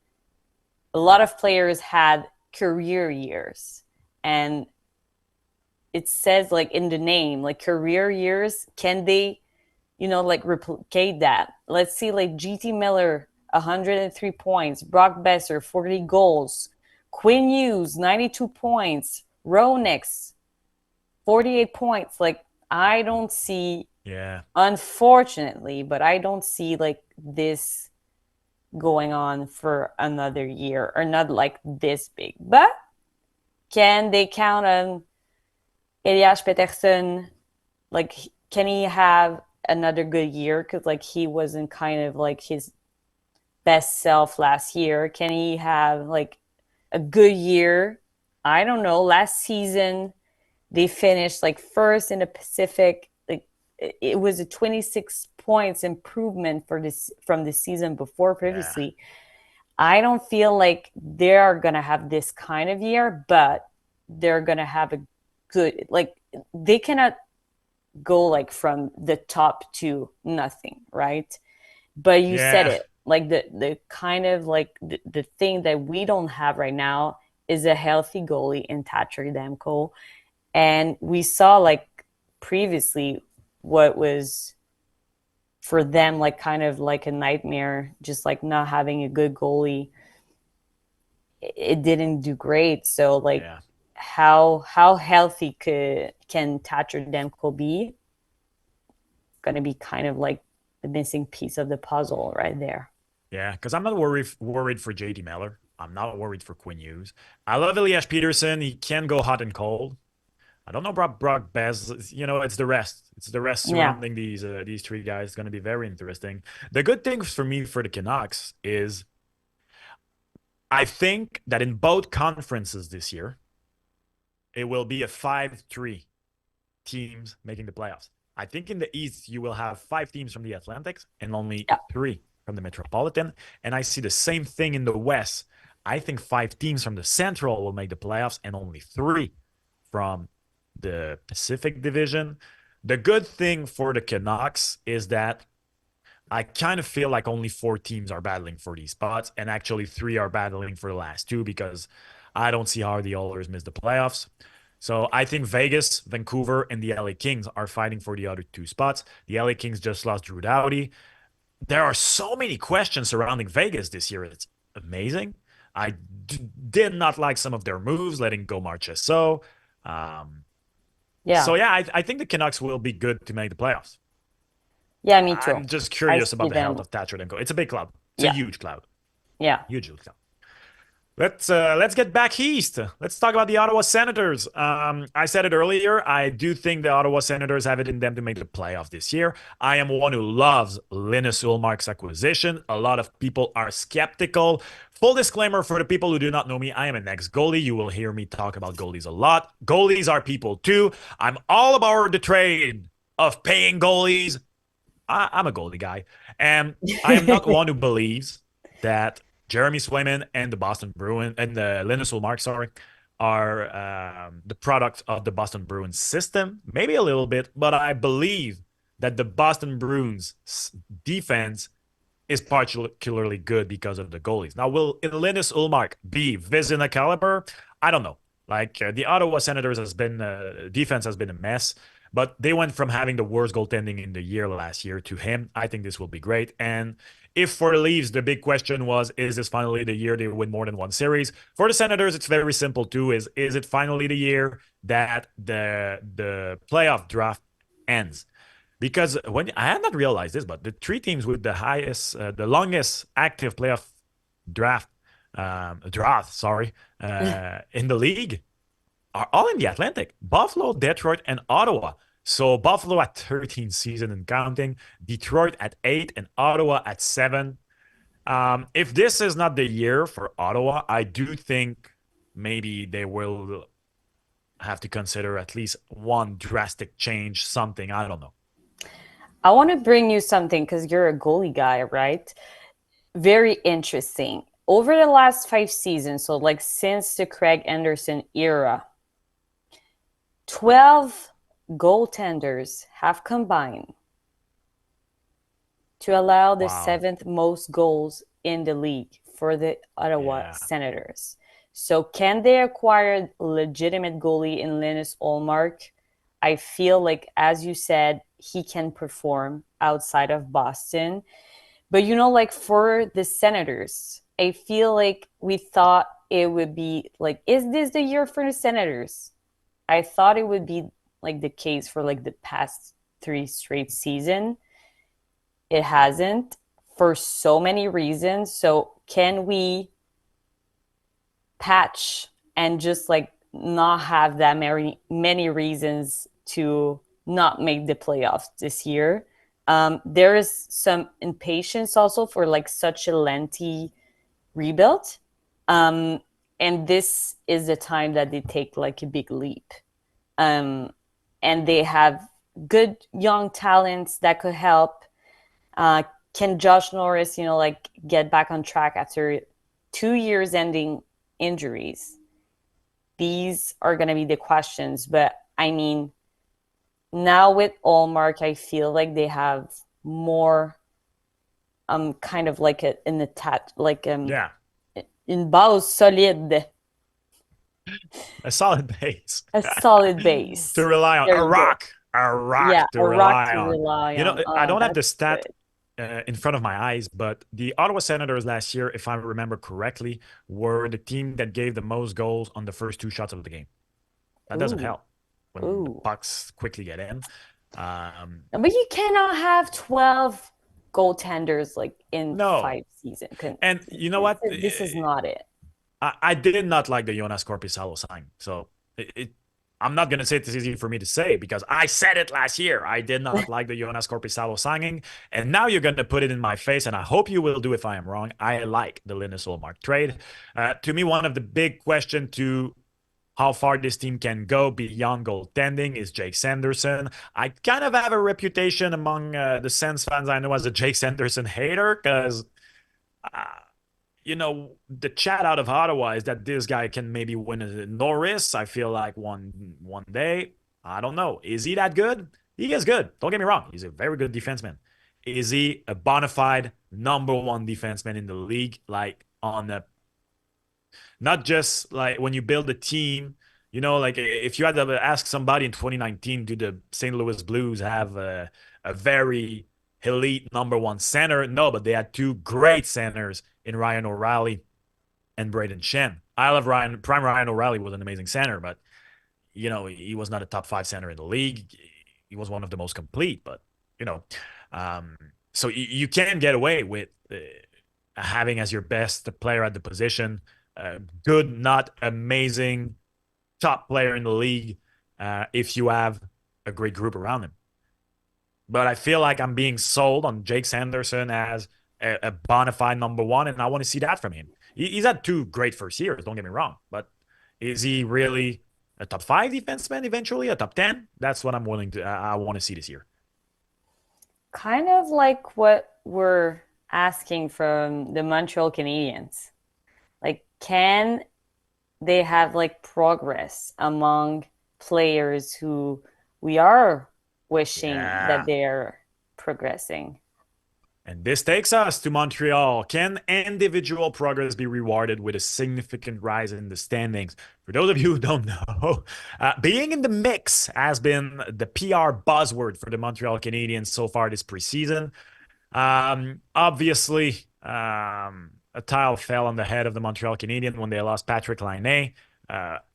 a lot of players had career years, and it says like in the name, like career years. Can they, you know, like replicate that? Let's see, like GT Miller, 103 points, Brock Besser, 40 goals, Quinn Hughes, 92 points, Ronix, 48 points. Like I don't see, Yeah. unfortunately, but I don't see like this going on for another year, or not like this big. But can they count on Elias Pettersson? Like, can he have another good year? Because like he wasn't kind of like his best self last year. Can he have like a good year? I don't know. Last season they finished like first in the Pacific. Like it was a 26 points improvement for this from the season before previously. Yeah. I don't feel like they're gonna have this kind of year, but they're gonna have a good, like they cannot go like from the top to nothing, right? But you said Yeah. it, like the kind of like the thing that we don't have right now is a healthy goalie in Thatcher Demko. And we saw like previously what was for them like kind of like a nightmare, just like not having a good goalie. It didn't do great. So like Yeah. how healthy can Thatcher Demko be? Gonna be kind of like the missing piece of the puzzle right there. Yeah, because I'm not worried for JD Miller. I'm not worried for Quinn Hughes. I love Elias Peterson. He can go hot and cold. I don't know about Brock Bez. You know, it's the rest. It's the rest Yeah. surrounding these three guys. It's going to be very interesting. The good thing for me for the Canucks is I think that in both conferences this year, it will be a 5-3 teams making the playoffs. I think in the East, you will have 5 teams from the Atlantics and only Yeah. 3 from the Metropolitan. And I see the same thing in the West. I think 5 teams from the Central will make the playoffs and only 3 from the Pacific Division. The good thing for the Canucks is that I kind of feel like only 4 teams are battling for these spots, and actually 3 are battling for the last 2 because I don't see how the Oilers miss the playoffs. So I think Vegas, Vancouver, and the LA Kings are fighting for the other 2 spots. The LA Kings just lost Drew Doughty. There are so many questions surrounding Vegas this year. It's amazing. I did not like some of their moves, letting go Marchessault. Yeah. So yeah, I think the Canucks will be good to make the playoffs. Yeah, me too. I'm just I curious see about the them. health of Thatcher Demko. It's a big cloud. It's a Yeah. huge cloud. Yeah. Huge cloud. Let's get back east. Let's talk about the Ottawa Senators. I said it earlier. I do think the Ottawa Senators have it in them to make the playoff this year. I am one who loves Linus Ullmark's acquisition. A lot of people are skeptical. Full disclaimer for the people who do not know me, I am an ex-goalie. You will hear me talk about goalies a lot. Goalies are people too. I'm all about the trade of paying goalies. I'm a goalie guy. And I am not one who believes that Jeremy Swayman and the Boston Bruins and the Linus Ullmark, sorry, are the product of the Boston Bruins system. Maybe a little bit, but I believe that the Boston Bruins defense is particularly good because of the goalies. Now, will Linus Ullmark be Vizina caliber? I don't know. Like the Ottawa Senators defense has been a mess, but they went from having the worst goaltending in the year last year to him. I think this will be great. And if for the Leafs, the big question was, is this finally the year they win more than one series? For the Senators, it's very simple too. Is it finally the year that the playoff draft ends? Because when I had not realized this, but the 3 teams with the longest active playoff draft, in the league are all in the Atlantic: Buffalo, Detroit, and Ottawa. So Buffalo at 13 season and counting, Detroit at 8, and Ottawa at 7. If this is not the year for Ottawa, I do think maybe they will have to consider at least one drastic change, something. I don't know. I want to bring you something because you're a goalie guy, right? Very interesting. Over the last 5 seasons, so like since the Craig Anderson era, 12 goaltenders have combined to allow the Wow. 7th most goals in the league for the Ottawa Yeah. Senators. So can they acquire legitimate goalie in Linus Ullmark? I feel like, as you said, he can perform outside of Boston. But like for the Senators, I feel like we thought it would be like, is this the year for the Senators? I thought it would be like the case for like the past 3 straight season. It hasn't for so many reasons. So can we patch and just like not have that many reasons to not make the playoffs this year? There is some impatience also for like such a lengthy rebuild. And this is the time that they take like a big leap. And they have good young talents that could help. Can Josh Norris, like get back on track after 2 years ending injuries? These are going to be the questions. But I mean, now with Ullmark, I feel like they have more kind of like an attach, like Yeah. une base solide, A solid base. a solid base. To rely on. There A you go. rock. A rock Yeah, to a rock rely to on. rely You know, on. I Oh, don't have the that's stat good. in front of my eyes, but the Ottawa Senators last year, if I remember correctly, were the team that gave the most goals on the first 2 shots of the game. That doesn't Ooh. help when the Ooh. pucks quickly get in. But you cannot have 12 goaltenders like in No. 5 seasons. And you know what? This is not it. I did not like the Jonas Korpisalo sign. So I'm not going to say this is easy for me to say because I said it last year. I did not like the Jonas Korpisalo signing. And now you're going to put it in my face. And I hope you will do if I am wrong. I like the Linus Ullmark trade. To me, one of the big questions to how far this team can go beyond goaltending is Jake Sanderson. I kind of have a reputation among the Sens fans I know as a Jake Sanderson hater because the chat out of Ottawa is that this guy can maybe win a Norris. I feel like one day. I don't know. Is he that good? He is good. Don't get me wrong. He's a very good defenseman. Is he a bona fide #1 defenseman in the league? Like on a, not just like when you build a team, like if you had to ask somebody in 2019, do the St. Louis Blues have a very elite #1 center? No, but they had 2 great centers in Ryan O'Reilly and Braden Shen. I love Ryan. Prime Ryan O'Reilly was an amazing center, but he was not a top 5 center in the league. He was one of the most complete, but so you can get away with having as your best player at the position, good, not amazing, top player in the league, if you have a great group around him. But I feel like I'm being sold on Jake Sanderson as a bona fide #1, and I want to see that from him. He's had 2 great first years, don't get me wrong, but is he really a top 5 defenseman eventually, a top 10? That's what I want to see this year. Kind of like what we're asking from the Montreal Canadiens. Like, can they have like progress among players who we are wishing that they're progressing? And this takes us to Montreal. Can individual progress be rewarded with a significant rise in the standings? For those of you who don't know, being in the mix has been the PR buzzword for the Montreal Canadiens so far this preseason. Obviously, a tile fell on the head of the Montreal Canadiens when they lost Patrick Laine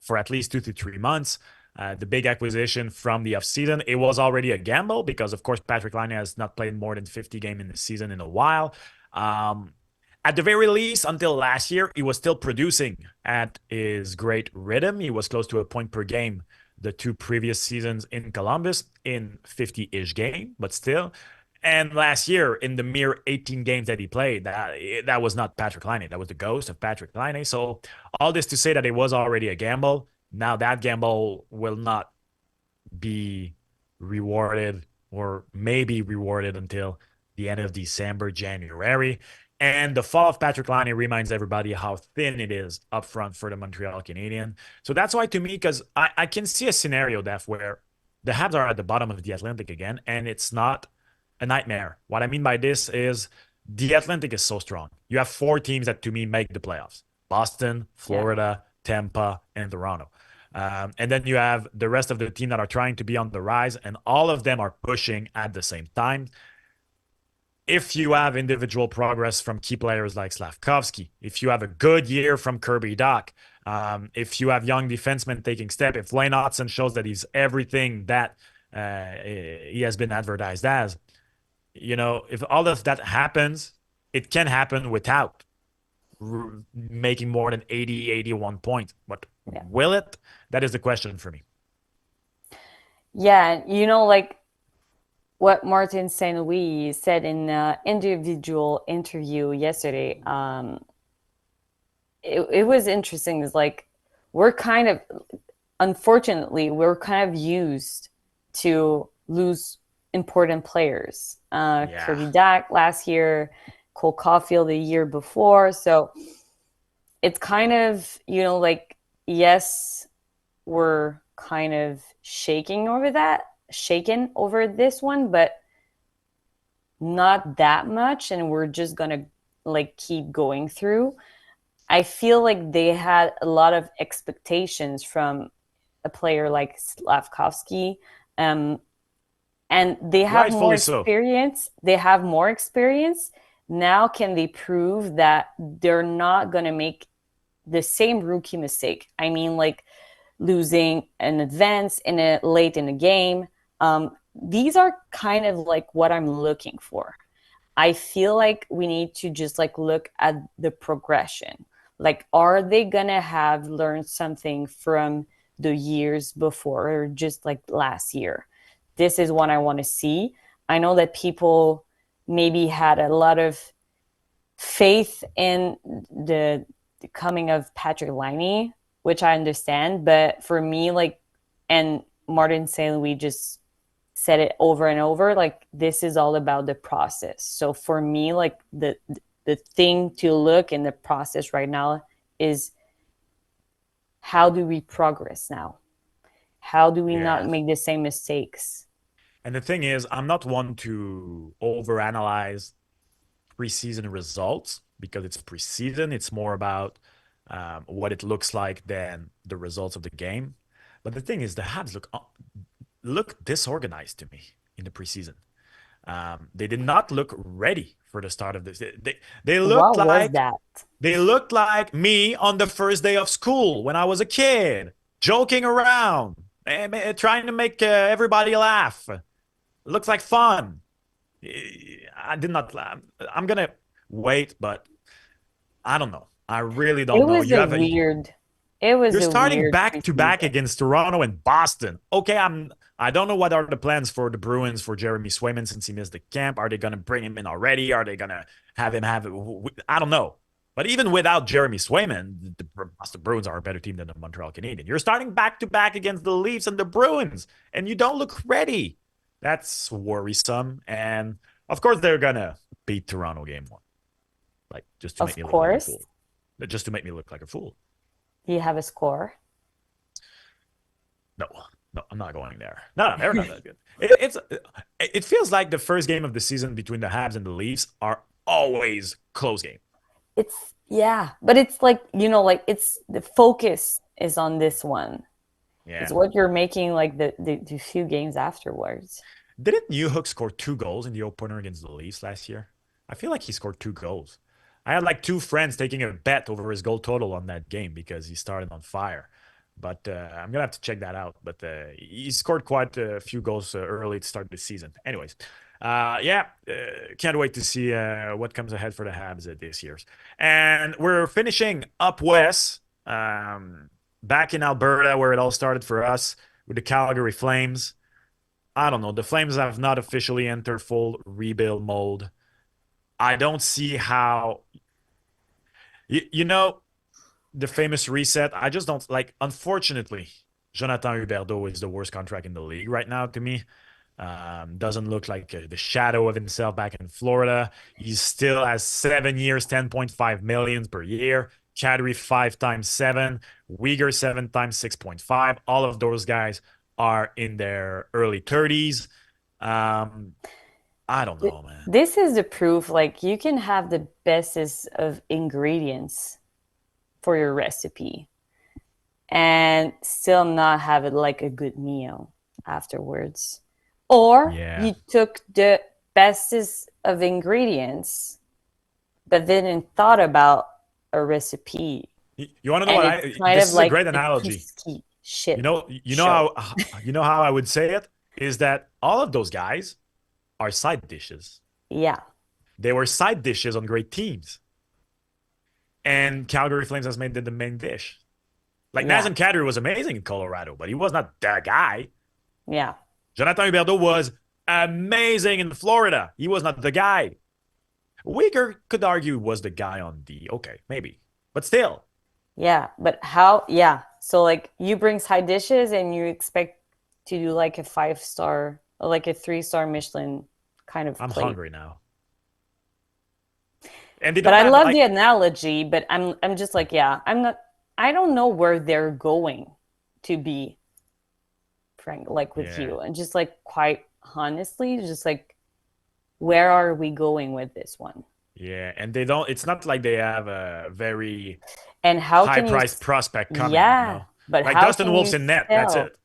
for at least 2 to 3 months. The big acquisition from the offseason. It was already a gamble because, of course, Patrick Laine has not played more than 50 games in the season in a while. At the very least, until last year, he was still producing at his great rhythm. He was close to a point per game the 2 previous seasons in Columbus in 50-ish game, but still. And last year, in the mere 18 games that he played, that was not Patrick Laine. That was the ghost of Patrick Laine. So all this to say that it was already a gamble. Now that gamble will not be rewarded or maybe rewarded until the end of December, January. And the fall of Patrick Laine reminds everybody how thin it is up front for the Montreal Canadiens. So that's why, to me, because I can see a scenario, Daph, where the Habs are at the bottom of the Atlantic again, and it's not a nightmare. What I mean by this is the Atlantic is so strong. You have 4 teams that, to me, make the playoffs: Boston, Florida, Tampa, and Toronto. And then you have the rest of the team that are trying to be on the rise, and all of them are pushing at the same time. If you have individual progress from key players like Slavkovsky, if you have a good year from Kirby Dach, if you have young defensemen taking step, if Lane Hudson shows that he's everything that he has been advertised as, if all of that happens, it can happen without making more than 80, 81 points. But will it? That is the question for me. Yeah, like what Martin St. Louis said in an individual interview yesterday, it was interesting. It's like unfortunately, we're kind of used to lose important players. Kirby Dach last year, Cole Caulfield the year before. So it's kind of, like, yes, we're kind of shaken over this one, but not that much. And we're just going to like keep going through. I feel like they had a lot of expectations from a player like Slavkovsky. And they have more experience. They have more experience. Now, can they prove that they're not going to make the same rookie mistake? I mean, like losing an advance late in a game. These are kind of like what I'm looking for. I feel like we need to just like look at the progression. Like, are they going to have learned something from the years before or just like last year? This is what I want to see. I know that people maybe had a lot of faith in the coming of Patrick Laine, which I understand. But for me, like, and Martin St. Louis just said it over and over, like, this is all about the process. So for me, like, the thing to look in the process right now is, how do we progress now? How do we not make the same mistakes? And the thing is, I'm not one to overanalyze preseason results because it's preseason. It's more about what it looks like than the results of the game. But the thing is, the Habs look disorganized to me in the preseason. They did not look ready for the start of this. They looked what like was that? They looked like me on the first day of school when I was a kid, joking around, trying to make everybody laugh. It looks like fun. I did not laugh. I'm gonna wait, but I don't know. I really don't know. You're starting back to back against Toronto and Boston. Okay, I don't know what are the plans for the Bruins for Jeremy Swayman since he missed the camp. Are they gonna bring him in already? Are they gonna have him have it? I don't know. But even without Jeremy Swayman, the Boston Bruins are a better team than the Montreal Canadiens. You're starting back to back against the Leafs and the Bruins, and you don't look ready. That's worrisome. And of course, they're gonna beat Toronto game 1, like just to make me look like a fool. Just to make me look like a fool. Do you have a score? No, I'm not going there. No, they're not that good. It feels like the first game of the season between the Habs and the Leafs are always close game. But it's like, like it's the focus is on this one. Yeah. It's what you're making like the few games afterwards. Didn't Newhook score 2 goals in the opener against the Leafs last year? I feel like he scored 2 goals. I had like 2 friends taking a bet over his goal total on that game because he started on fire. But I'm going to have to check that out. But he scored quite a few goals early to start the season. Anyways, can't wait to see what comes ahead for the Habs this year. And we're finishing up west, back in Alberta, where it all started for us with the Calgary Flames. I don't know. The Flames have not officially entered full rebuild mode. I don't see how. the famous reset. I just don't like. Unfortunately, Jonathan Huberdeau is the worst contract in the league right now to me. Doesn't look like the shadow of himself back in Florida. He still has 7 years, 10.5 million per year. Kadri 5 times 7, Uyghur 7 times 6.5. All of those guys are in their early 30s. I don't know, man. This is the proof, like, you can have the bestest of ingredients for your recipe and still not have it like a good meal afterwards. Or you took the bestest of ingredients, but then thought about a recipe. You want to know what? This is a great analogy. Shit. You know how I would say it is that all of those guys are side dishes. Yeah. They were side dishes on great teams. And Calgary Flames has made them the main dish. Like Nazem Kadri was amazing in Colorado, but he was not that guy. Yeah. Jonathan Huberdeau was amazing in Florida. He was not the guy. Uyghur could argue was the guy on D. Okay, maybe. But still. Yeah, but how? Yeah. So, like, you bring side dishes and you expect to do like a 5-star, like a 3-star Michelin kind of I'm plate. hungry now. And but I love the analogy, but I'm just like, I don't know where they're going to be, frank, like with you. And just like, quite honestly, just like, where are we going with this one? Yeah, and they don't, it's not like they have a very high-priced prospect coming. Yeah, but like how Dustin Wolf's in net, that's it.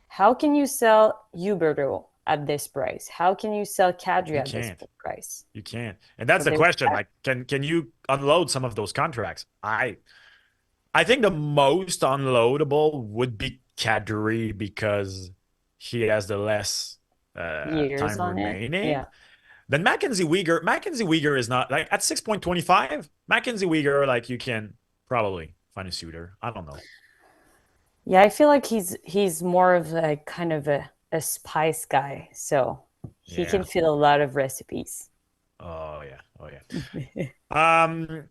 How can you sell Huberdeau at this price? How can you sell Kadri at this price? You can't. And that's the question. Like, can you unload some of those contracts? I think the most unloadable would be Kadri because he has the less years time on remaining. It. Yeah. Then Mackenzie Weegar is not like at 6.25. Mackenzie Weegar, like, you can probably find a suitor. I don't know. Yeah, I feel like he's more of a kind of a spice guy, so he can fit a lot of recipes. Oh yeah.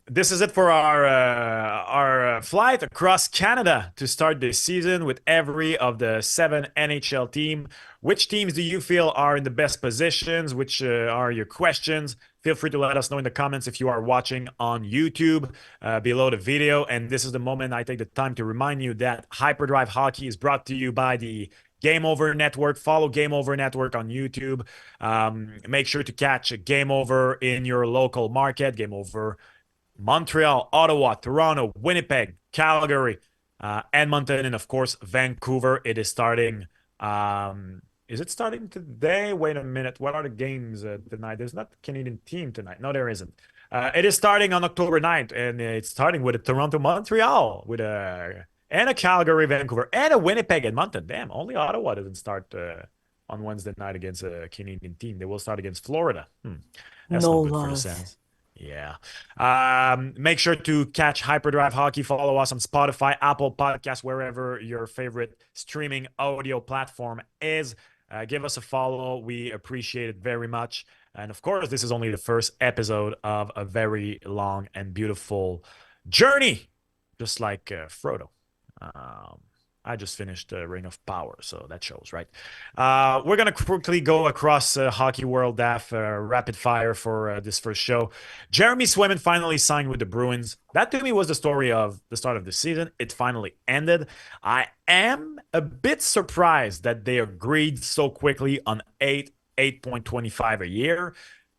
This is it for our flight across Canada to start this season with every of the 7 NHL team. Which teams do you feel are in the best positions? Which are your questions? Feel free to let us know in the comments if you are watching on YouTube below the video. And this is the moment I take the time to remind you that Hyperdrive Hockey is brought to you by the Game Over Network. Follow Game Over Network on YouTube. Make sure to catch Game Over in your local market. Game Over Montreal, Ottawa, Toronto, Winnipeg, Calgary, Edmonton, and of course, Vancouver. It is starting. Is it starting today? Wait a minute. What are the games tonight? There's not a Canadian team tonight. No, there isn't. It is starting on October 9th, and it's starting with a Toronto, Montreal, with a Calgary, Vancouver, and a Winnipeg, Edmonton. Damn, only Ottawa doesn't start on Wednesday night against a Canadian team. They will start against Florida. That's no good for the Sens. Yeah. Make sure to catch Hyperdrive Hockey. Follow us on Spotify, Apple Podcasts, wherever your favorite streaming audio platform is. Give us a follow. We appreciate it very much. And of course, this is only the first episode of a very long and beautiful journey, just like Frodo. I just finished Ring of Power, so that shows, right? We're going to quickly go across hockey world, Daph, rapid fire for this first show. Jeremy Swayman finally signed with the Bruins. That, to me, was the story of the start of the season. It finally ended. I am a bit surprised that they agreed so quickly on 8.25 a year.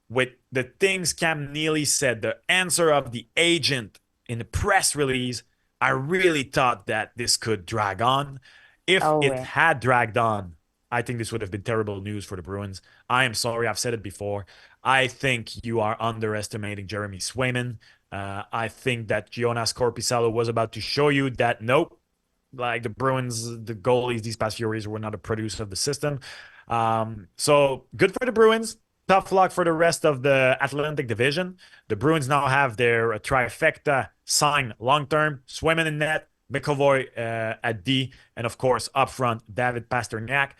With the things Cam Neely said, the answer of the agent in the press release, I really thought that this could drag on. If it had dragged on, I think this would have been terrible news for the Bruins. I am sorry. I've said it before. I think you are underestimating Jeremy Swayman. I think that Jonas Korpisalo was about to show you that, nope, like the Bruins, the goalies these past few years were not a producer of the system. So good for the Bruins. Tough luck for the rest of the Atlantic Division. The Bruins now have their trifecta signed long-term. Swayman in net, McAvoy at D, and of course, up front, David Pasternak.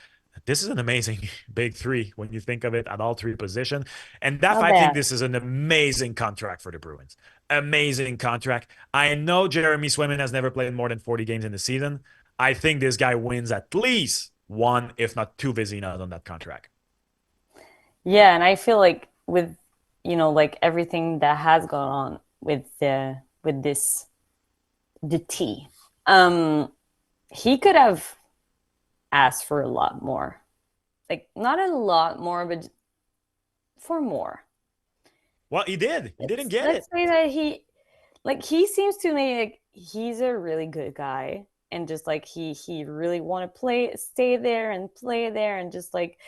This is an amazing big three when you think of it at all three positions. And Daph, Not I think bad. this is an amazing contract for the Bruins. Amazing contract. I know Jeremy Swayman has never played more than 40 games in the season. I think this guy wins at least one, if not two Vézinas on that contract. Yeah, and I feel like with like everything that has gone on with the T, he could have asked for a lot more. Like not a lot more, but for more. Well, he did. He didn't get Let's it. say that he seems to me like he's a really good guy, and just like he really want to stay there and play there, and just like,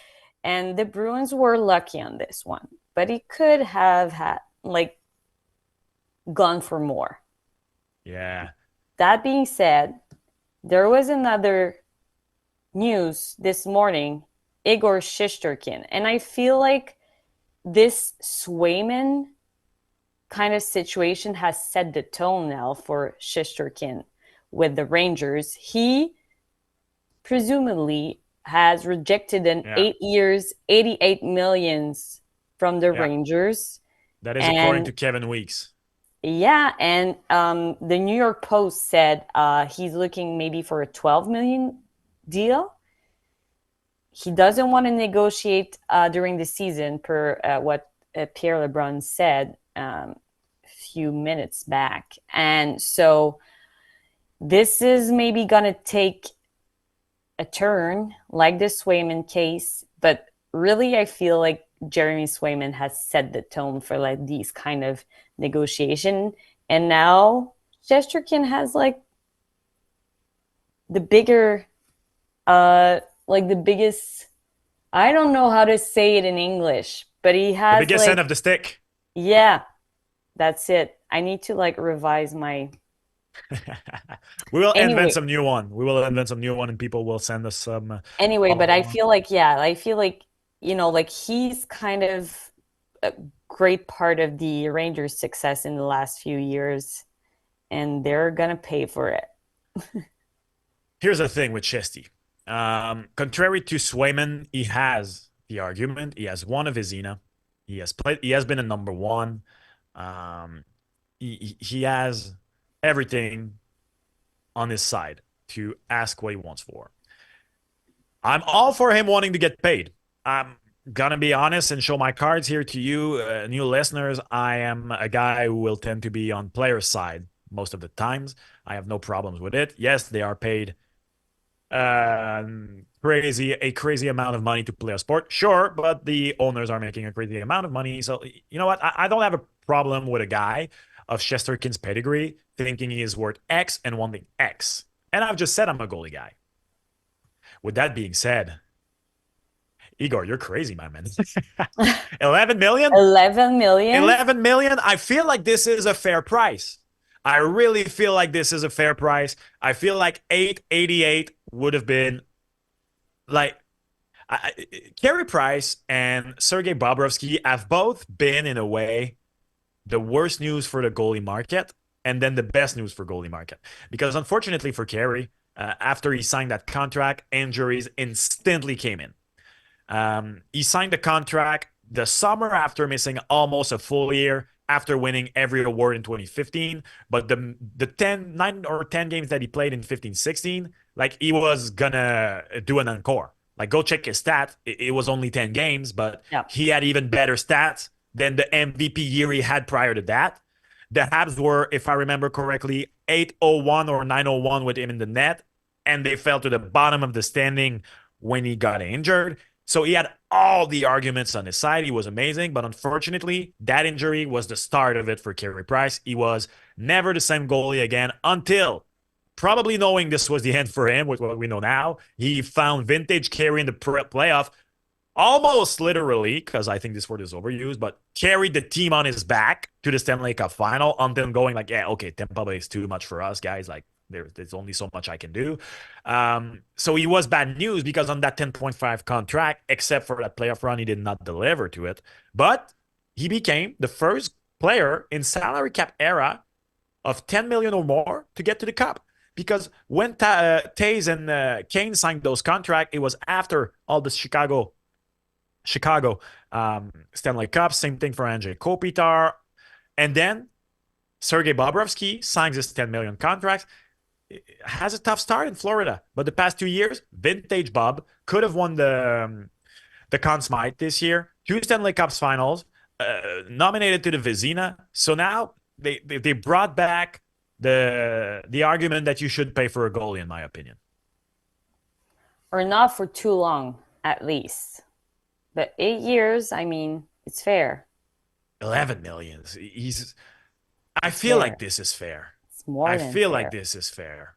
and the Bruins were lucky on this one, but he could have had like gone for more. Yeah. That being said, there was another news this morning, Igor Shesterkin, and I feel like this Swayman kind of situation has set the tone now for Shesterkin with the Rangers. He presumably has rejected an 8 years, 88 millions from the Rangers. That is according to Kevin Weeks. Yeah, and the New York Post said he's looking maybe for a 12 million deal. He doesn't want to negotiate during the season, per what Pierre LeBrun said a few minutes back. And so this is maybe going to take a turn like the Swayman case. But really, I feel like Jeremy Swayman has set the tone for like these kind of negotiation. And now Shesterkin has like the bigger like the biggest, I don't know how to say it in English, but he has the biggest like, end of the stick. Yeah, that's it. I need to like revise my. We will invent some new one. We will invent some new one, and people will send us some. Anyway, but I feel like like he's kind of a great part of the Rangers' success in the last few years, and they're gonna pay for it. Here's the thing with Shesty. Contrary to Swayman, he has the argument. He has won a Vézina. He has played. He has been a number one. He has everything on his side to ask what he wants for. I'm all for him wanting to get paid. I'm gonna be honest and show my cards here to you, new listeners. I am a guy who will tend to be on player's side most of the times. I have no problems with it. Yes, they are paid a crazy amount of money to play a sport, sure, but the owners are making a crazy amount of money. So you know what? I don't have a problem with a guy of Shesterkin's pedigree thinking he is worth X and wanting X. And I've just said I'm a goalie guy. With that being said, Igor, you're crazy, my man. 11 million? 11 million? 11 million? I feel like this is a fair price. I really feel like this is a fair price. I feel like 888 would have been like Carey Price and Sergei Bobrovsky have both been in a way the worst news for the goalie market and then the best news for goalie market. Because unfortunately for Carey, after he signed that contract, injuries instantly came in. He signed the contract the summer after missing almost a full year, after winning every award in 2015. But the 9 or 10 games that he played in 15-16, like he was gonna do an encore. Like go check his stats. It was only 10 games, but he had even better stats than the MVP year he had prior to that. The Habs were, if I remember correctly, 801 or 901 with him in the net, and they fell to the bottom of the standing when he got injured. So he had all the arguments on his side. He was amazing, but unfortunately, that injury was the start of it for Carey Price. He was never the same goalie again until, probably knowing this was the end for him with what we know now, he found vintage Carey in the playoff, almost literally, because I think this word is overused, but carried the team on his back to the Stanley Cup final until going like, yeah, okay, Tampa Bay is too much for us, guys. Like, there's only so much I can do. So he was bad news because on that 10.5 contract, except for that playoff run, he did not deliver to it. But he became the first player in salary cap era of 10 million or more to get to the Cup. because when Taze and Kane signed those contracts, it was after all the Chicago Stanley Cup. Same thing for Andrei Kopitar. And then Sergei Bobrovsky signs his $10 million contract. Has a tough start in Florida, but the past 2 years, vintage Bob could have won the Conn Smythe this year. 2 Stanley Cups finals, nominated to the Vezina. So now they brought back the argument that you should pay for a goalie, in my opinion. Or not for too long, at least. But 8 years, I mean, it's fair. 11 million. I feel like this is fair. It's more than fair. like this is fair.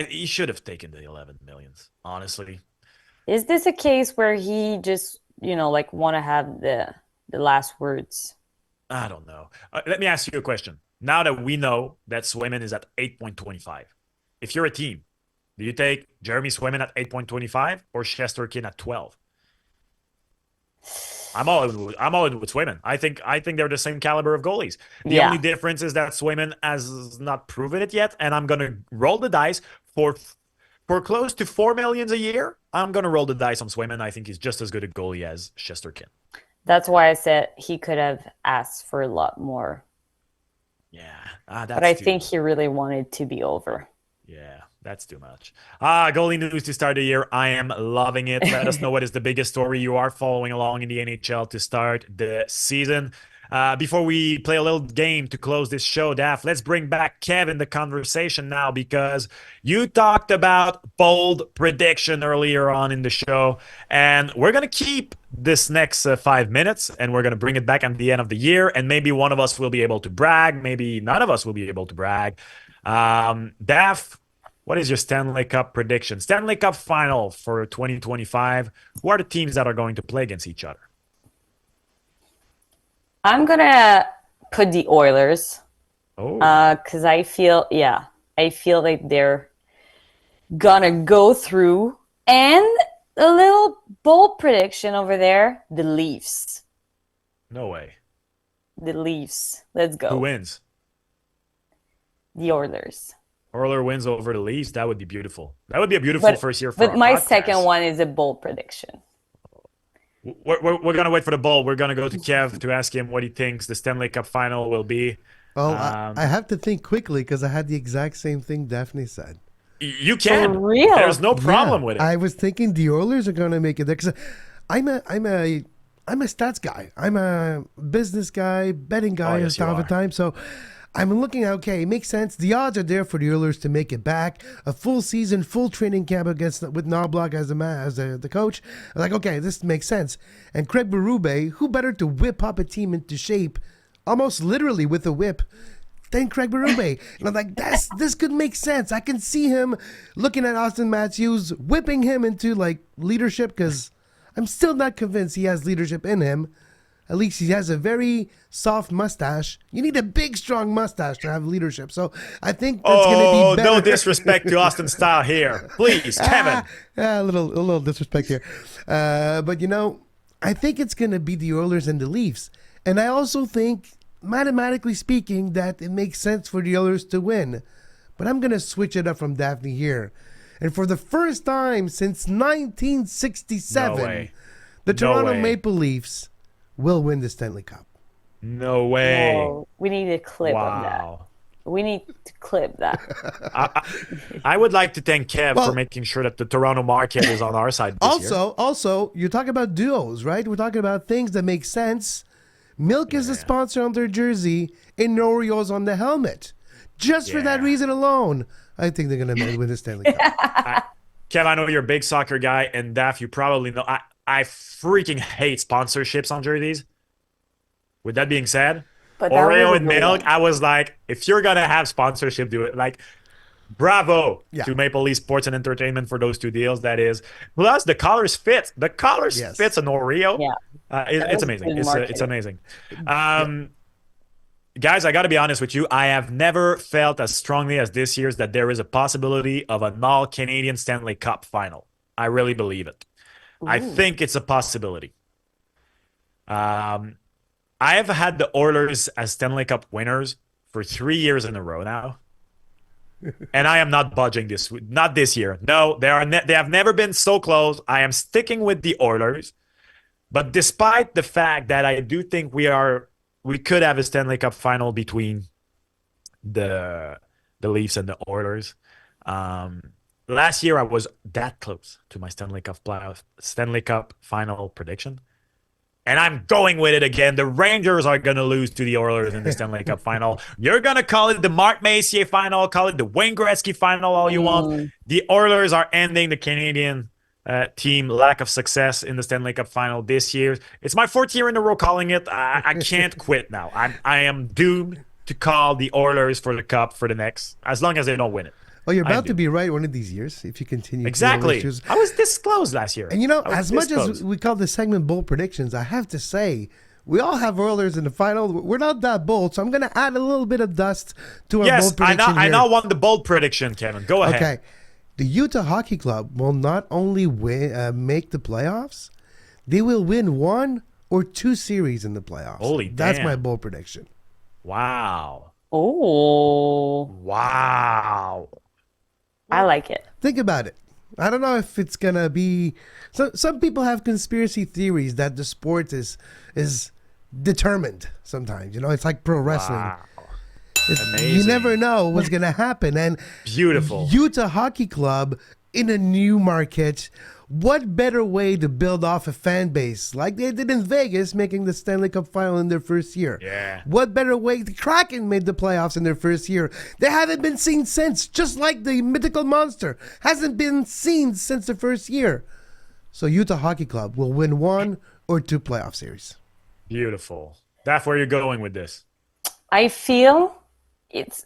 He should have taken the 11 millions, honestly. Is this a case where he just, like want to have the last words? I don't know. Let me ask you a question. Now that we know that Swayman is at 8.25, if you're a team, do you take Jeremy Swayman at 8.25 or Shesterkin at 12? I'm all in with Swayman. I think they're the same caliber of goalies. The only difference is that Swayman has not proven it yet, and I'm gonna roll the dice for close to $4 million a year. I'm gonna roll the dice on Swayman. I think he's just as good a goalie as Shesterkin. That's why I said he could have asked for a lot more. Yeah, but I think he really wanted to be over. Yeah, that's too much. Goalie news to start the year. I am loving it. Let us know what is the biggest story you are following along in the NHL to start the season. Before we play a little game to close this show, Daph, let's bring back Kev in the conversation now, because you talked about bold prediction earlier on in the show, and we're going to keep this next 5 minutes, and we're going to bring it back at the end of the year, and maybe one of us will be able to brag, maybe none of us will be able to brag. Daph, what is your Stanley Cup prediction? Stanley Cup final for 2025. Who are the teams that are going to play against each other? I'm going to put the Oilers. Oh. Because I feel like they're going to go through. And a little bold prediction over there, the Leafs. No way. The Leafs. Let's go. Who wins? The Oilers. Oiler wins over the Leafs. That would be beautiful. That would be a beautiful first year for But my podcast. second one is a bold prediction. We're going to wait for the ball. We're going to go to Kev to ask him what he thinks the Stanley Cup final will be. Oh, I have to think quickly because I had the exact same thing Daphne said. You can. For real? There's no problem with it. I was thinking the Oilers are going to make it there because I'm a stats guy. I'm a business guy, betting guy yes, time to time. So I'm looking at, okay, it makes sense. The odds are there for the Oilers to make it back. A full season, full training camp with Knobloch as the coach. I'm like, okay, this makes sense. And Craig Berube, who better to whip up a team into shape, almost literally with a whip, than Craig Berube. And I'm like, this could make sense. I can see him looking at Austin Matthews, whipping him into like leadership, because I'm still not convinced he has leadership in him. At least he has a very soft mustache. You need a big, strong mustache to have leadership. So I think that's going to be better. No disrespect to Austin Style here. Please, Kevin. A little disrespect here. But, I think it's going to be the Oilers and the Leafs. And I also think, mathematically speaking, that it makes sense for the Oilers to win. But I'm going to switch it up from Daphne here. And for the first time since 1967, the Toronto Maple Leafs will win the Stanley Cup. No way. No, we need a clip of that. We need to clip that. I would like to thank Kev for making sure that the Toronto market is on our side this year. Also, you talk about duos, right? We're talking about things that make sense. Milk is the sponsor on their jersey, and Oreos on the helmet. Just for that reason alone, I think they're going to win the Stanley Cup. Kev, I know you're a big soccer guy, and Daph, you probably know I freaking hate sponsorships on jerseys. With that being said, Oreo and milk, I was like, if you're going to have sponsorship, do it. Like, bravo to Maple Leaf Sports and Entertainment for those two deals, that is. Plus, the colors fit. The colors fits an Oreo. Yeah. It's amazing. It's amazing. Guys, I got to be honest with you. I have never felt as strongly as this year's that there is a possibility of an all-Canadian Stanley Cup final. I really believe it. Ooh. I think it's a possibility. I have had the Oilers as Stanley Cup winners for 3 years in a row now. and I am not budging not this year. No, they have never been so close. I am sticking with the Oilers. But despite the fact that I do think we could have a Stanley Cup final between the Leafs and the Oilers. Last year I was that close to my Stanley Cup final prediction. And I'm going with it again. The Rangers are going to lose to the Oilers in the Stanley Cup final. You're going to call it the Mark Messier final, call it the Wayne Gretzky final all you want. The Oilers are ending the Canadian team lack of success in the Stanley Cup final this year. It's my 4th year in a row calling it. I can't quit now. I am doomed to call the Oilers for the Cup for the next, as long as they don't win it. Oh, you're about to be right one of these years if you continue. Exactly. I was this close last year. And you know, as much as we call this segment bold predictions, I have to say, we all have Oilers in the final. We're not that bold, so I'm going to add a little bit of dust to our bold prediction here. I now want the bold prediction, Kevin. Go ahead. Okay. The Utah Hockey Club will not only make the playoffs, they will win 1 or 2 series in the playoffs. Holy damn. That's my bold prediction. Wow. Oh. Wow. I like it. Think about it. I don't know if it's gonna be. Some people have conspiracy theories that the sport is determined. Sometimes, you know, it's like pro wrestling. Wow. Amazing. You never know what's gonna happen. And beautiful Utah Hockey Club in a new market. What better way to build off a fan base like they did in Vegas, making the Stanley Cup final in their first year? Yeah. What better way? The Kraken made the playoffs in their first year. They haven't been seen since, just like the mythical monster hasn't been seen since the first year. So Utah Hockey Club will win 1 or 2 playoff series. Beautiful. Daph, where are you going with this? I feel it's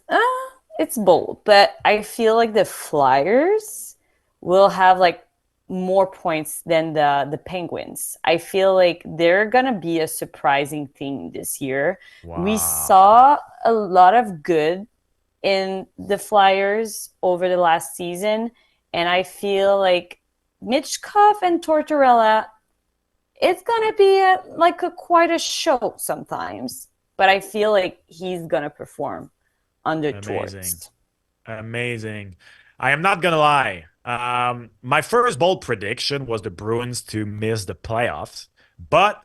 bold, but I feel like the Flyers will have like more points than the Penguins. I feel like they're gonna be a surprising thing this year. Wow. We saw a lot of good in the Flyers over the last season, and I feel like Mitchkov and Tortorella, it's gonna be quite a show sometimes, but I feel like he's gonna perform under Torts. Amazing. I am not gonna lie. My first bold prediction was the Bruins to miss the playoffs, but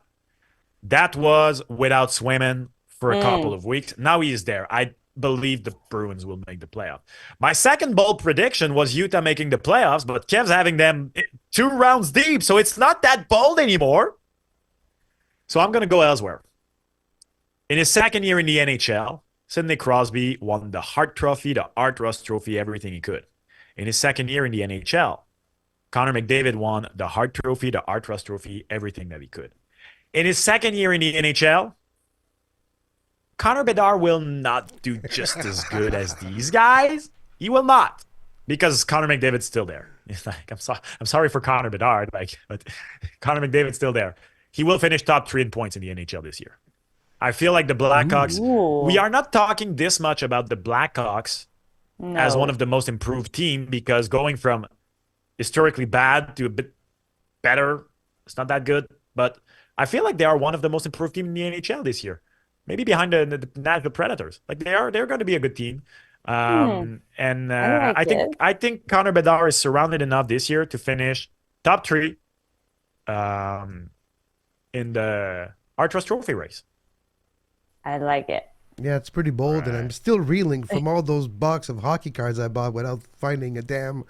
that was without Swayman for a couple of weeks. Now he is there. I believe the Bruins will make the playoff. My second bold prediction was Utah making the playoffs, but Kev's having them 2 rounds deep, so it's not that bold anymore. So I'm going to go elsewhere. In his second year in the NHL, Sidney Crosby won the Hart Trophy, the Art Ross Trophy, everything he could. In his second year in the NHL, Connor McDavid won the Hart Trophy, the Art Ross Trophy, everything that he could. In his second year in the NHL, Connor Bedard will not do just as good as these guys. He will not, because Connor McDavid's still there. It's like, I'm sorry for Connor Bedard, but Connor McDavid's still there. He will finish top 3 in points in the NHL this year. I feel like the Blackhawks. We are not talking this much about the Blackhawks as one of the most improved team, because going from historically bad to a bit better, it's not that good. But I feel like they are one of the most improved team in the NHL this year. Maybe behind the Nashville Predators. Like they're going to be a good team. I think Connor Bedard is surrounded enough this year to finish top 3 in the Art Ross Trophy race. I like it. Yeah, it's pretty bold, and I'm still reeling from all those box of hockey cards I bought without finding a damn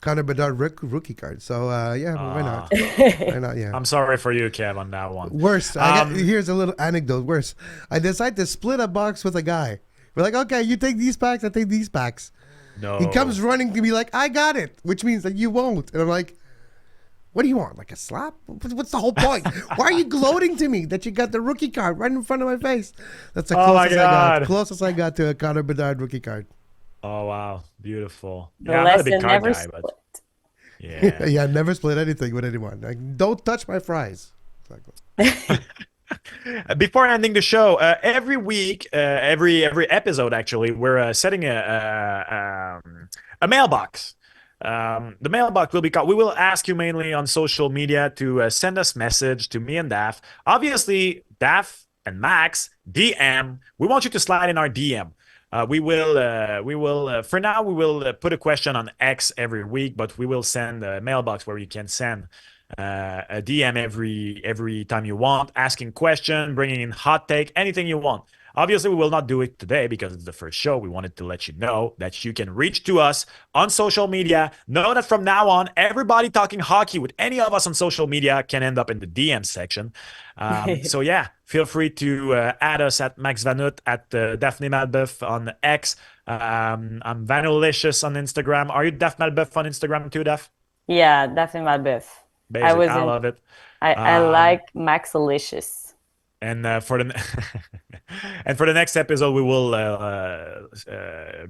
Connor Bedard rookie card. So, why not? Why not, yeah. I'm sorry for you, Kev, on that one. Worse, here's a little anecdote. Worse, I decided to split a box with a guy. We're like, okay, you take these packs, I take these packs. No. He comes running to me like, I got it, which means that you won't. And I'm like, what do you want? Like a slap? What's the whole point? Why are you gloating to me that you got the rookie card right in front of my face? That's the closest I got. Closest I got to a Connor Bedard rookie card. Oh, wow. Beautiful. Yeah, I'm not a big card guy, but yeah. Yeah, never split anything with anyone. Like, don't touch my fries. Exactly. Before ending the show, every week, every episode, actually, we're setting a mailbox. The mailbox will be called. We will ask you mainly on social media to send us message to me and Daph. Obviously, Daph and Max DM. We want you to slide in our DM. We will for now we will put a question on X every week, but we will send a mailbox where you can send a DM every time you want, asking question, bringing in hot take, anything you want. Obviously, we will not do it today because it's the first show. We wanted to let you know that you can reach to us on social media. Know that from now on, everybody talking hockey with any of us on social media can end up in the DM section. So yeah, feel free to add us at Max Vanut, at Daphne Malbeuf on X. I'm Vanilicious on Instagram. Are you Daph Malbeuf on Instagram too, Daph? Yeah, definitely my biff. Basic. I love it. I like Maxalicious. And for the and for the next episode, we will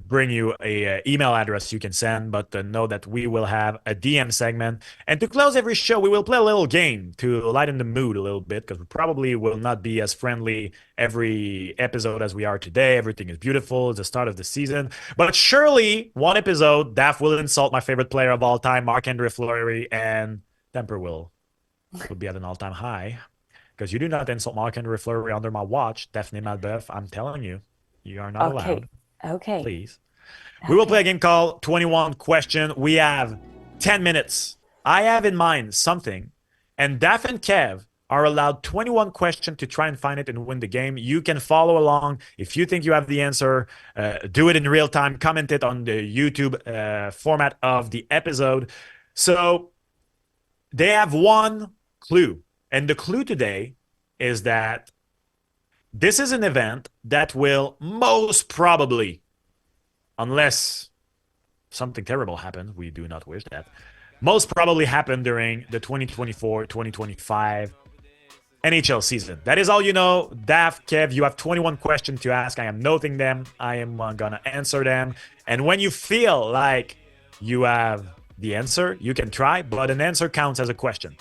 bring you a email address you can send. But know that we will have a DM segment. And to close every show, we will play a little game to lighten the mood a little bit, because we probably will not be as friendly every episode as we are today. Everything is beautiful. It's the start of the season. But surely one episode, Daph will insult my favorite player of all time, Marc-Andre Fleury, and temper will be at an all-time high. Because you do not insult Marc-Andre Fleury under my watch, Daphne Malbeuf. I'm telling you, you are not allowed. Okay. Please. We will play a game called 21 Question. We have 10 minutes. I have in mind something, and Daph and Kev are allowed 21 questions to try and find it and win the game. You can follow along. If you think you have the answer, do it in real time. Comment it on the YouTube format of the episode. So they have one clue. And the clue today is that this is an event that will most probably, unless something terrible happens, we do not wish that, most probably happen during the 2024-2025 NHL season. That is all you know. Daph, Kev, you have 21 questions to ask. I am noting them. I am going to answer them. And when you feel like you have the answer, you can try, but an answer counts as a question.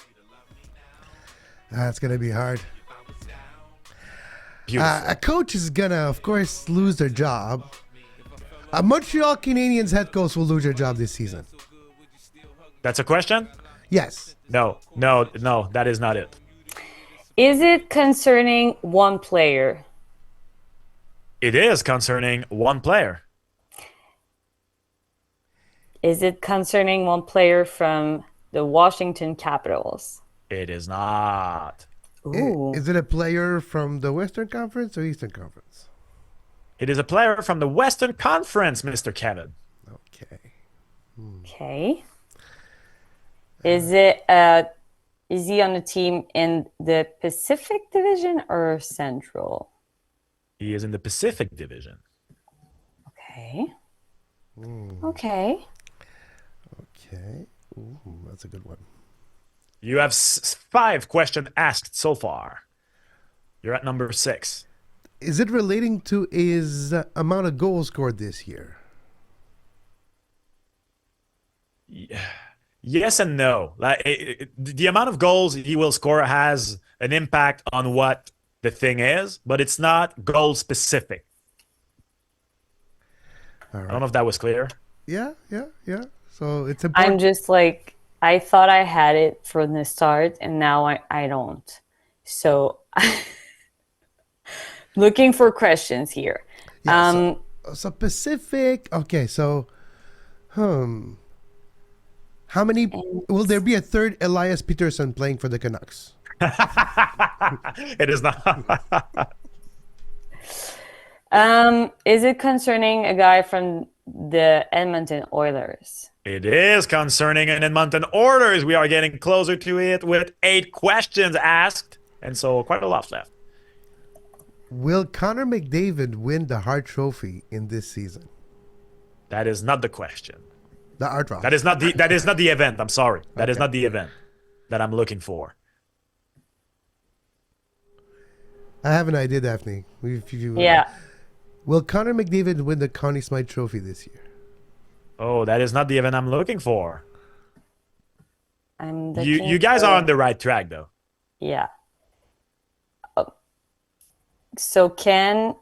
That's going to be hard. Beautiful. A coach is going to, of course, lose their job. A Montreal Canadiens head coach will lose their job this season. That's a question? Yes. No, that is not it. Is it concerning one player? It is concerning one player. Is it concerning one player from the Washington Capitals? It is not. Ooh. Is it a player from the Western Conference or Eastern Conference? It is a player from the Western Conference, Mr. Kevin. Okay. Okay. Is he on a team in the Pacific Division or Central? He is in the Pacific Division. Okay. Okay. Okay. Ooh, that's a good one. You have 5 questions asked so far. You're at number 6. Is it relating to his amount of goals scored this year? Yes and no. The amount of goals he will score has an impact on what the thing is, but it's not goal specific. All right. I don't know if that was clear. Yeah. So it's important. I'm just like, I thought I had it from the start, and now I don't. So, looking for questions here. Yeah, so Pacific. Okay, so, how many? Will there be a third Elias Peterson playing for the Canucks? It is not. Is it concerning a guy from the Edmonton Oilers? It is concerning an Edmonton Oilers. We are getting closer to it with 8 questions asked, and so quite a lot left. Will Connor McDavid win the Hart Trophy in this season? That is not the question. The Hart Trophy. That is not the event. I'm sorry. That is not the event that I'm looking for. I have an idea, Daphne. Yeah. Will Connor McDavid win the Connie Smythe Trophy this year? Oh, that is not the event I'm looking for. I'm You guys are on the right track, though. Yeah. So can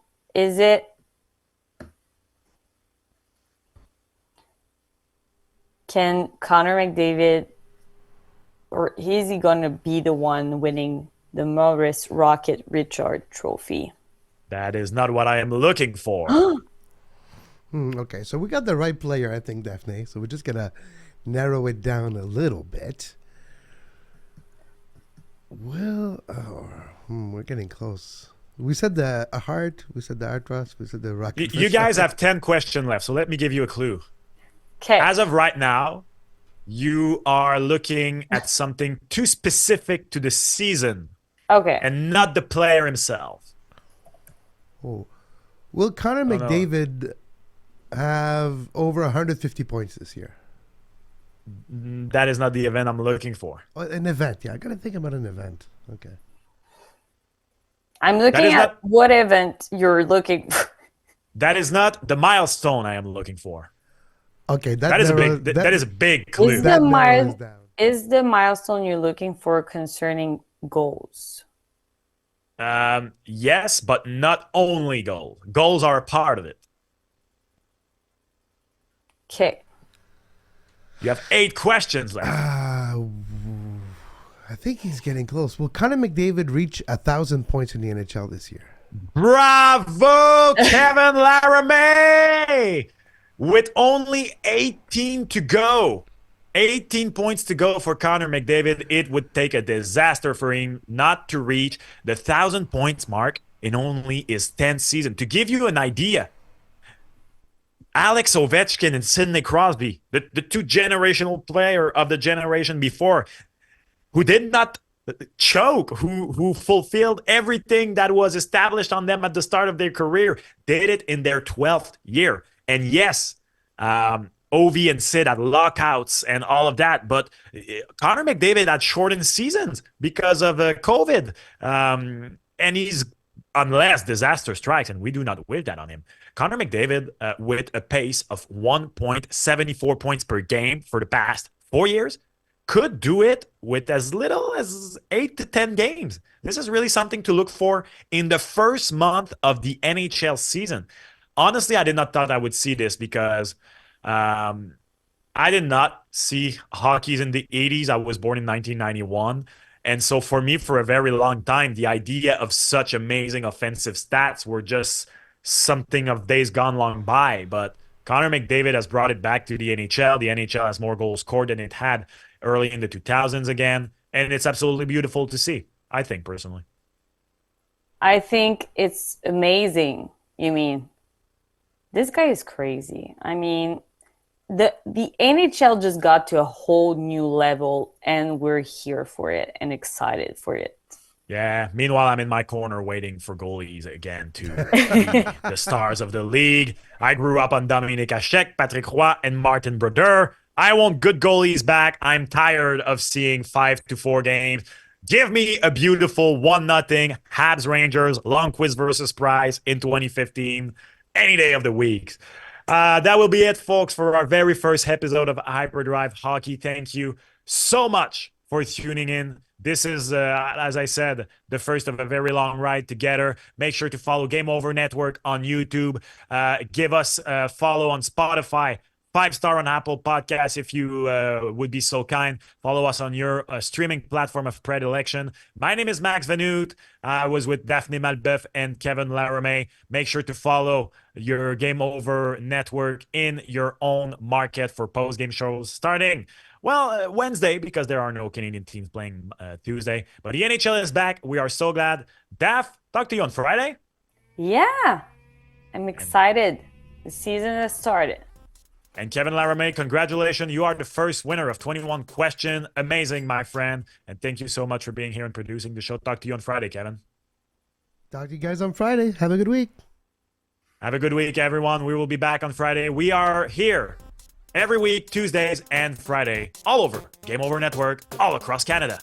Connor McDavid, or is he going to be the one winning the Maurice Rocket Richard Trophy? That is not what I am looking for. Okay, so we got the right player, I think, Daphne. So we're just gonna narrow it down a little bit. Well, we're getting close. We said the Hart, we said the Artros, we said the Rocket. You guys have 10 questions left, so let me give you a clue. Okay. As of right now, you are looking at something too specific to the season Okay. and not the player himself. Oh. Will Connor no. McDavid have over 150 points this year? That is not the event I'm looking for. Oh, an event, yeah. I gotta think about an event. Okay. I'm looking at what event you're looking for. That is not the milestone I am looking for. Okay, That is a big clue. Is that the, narrows down. is the milestone you're looking for concerning goals? Yes, but not only goals. Goals are a part of it. Okay. You have 8 questions left. I think he's getting close. Will Connor McDavid reach 1,000 points in the NHL this year? Bravo, Kevin Laramie! With only 18 to go. 18 points to go for Connor McDavid. It would take a disaster for him not to reach the 1,000 points mark in only his 10th season. To give you an idea, Alex Ovechkin and Sidney Crosby, the two generational player of the generation before, who did not choke, who fulfilled everything that was established on them at the start of their career, did it in their 12th year. And yes, Ovi and Sid had lockouts and all of that, but Connor McDavid had shortened seasons because of COVID. And he's, unless disaster strikes, and we do not wish that on him, Connor McDavid, with a pace of 1.74 points per game for the past 4 years, could do it with as little as 8 to 10 games. This is really something to look for in the first month of the NHL season. Honestly, I did not thought I would see this because I did not see hockey in the 80s. I was born in 1991. And so for me, for a very long time, the idea of such amazing offensive stats were just something of days gone long by. But Connor McDavid has brought it back to the NHL. The NHL has more goals scored than it had early in the 2000s again. And it's absolutely beautiful to see, I think, personally. I think it's amazing. You mean, this guy is crazy. I mean, the NHL just got to a whole new level, and we're here for it and excited for it. Yeah. Meanwhile, I'm in my corner waiting for goalies again to be the stars of the league. I grew up on Dominique Hachek, Patrick Roy, and Martin Brodeur. I want good goalies back. I'm tired of seeing 5-4 games. Give me a beautiful 1-0 Habs Rangers Lundqvist versus Price in 2015 any day of the week. That will be it, folks, for our very first episode of Hyperdrive Hockey. Thank you so much for tuning in. This is, as I said, the first of a very long ride together. Make sure to follow Game Over Network on YouTube. Give us a follow on Spotify. 5-star on Apple Podcasts if you would be so kind. Follow us on your streaming platform of predilection. My name is Max Vanout. I was with Daphne Malbeuf and Kevin Laramie. Make sure to follow your Game Over Network in your own market for post-game shows starting, well, Wednesday, because there are no Canadian teams playing Tuesday. But the NHL is back. We are so glad. Daph, talk to you on Friday. Yeah, I'm excited. The season has started. And Kevin Laramie, congratulations. You are the first winner of 21 questions. Amazing, my friend. And thank you so much for being here and producing the show. Talk to you on Friday, Kevin. Talk to you guys on Friday. Have a good week. Have a good week, everyone. We will be back on Friday. We are here every week, Tuesdays and Friday, all over Game Over Network, all across Canada.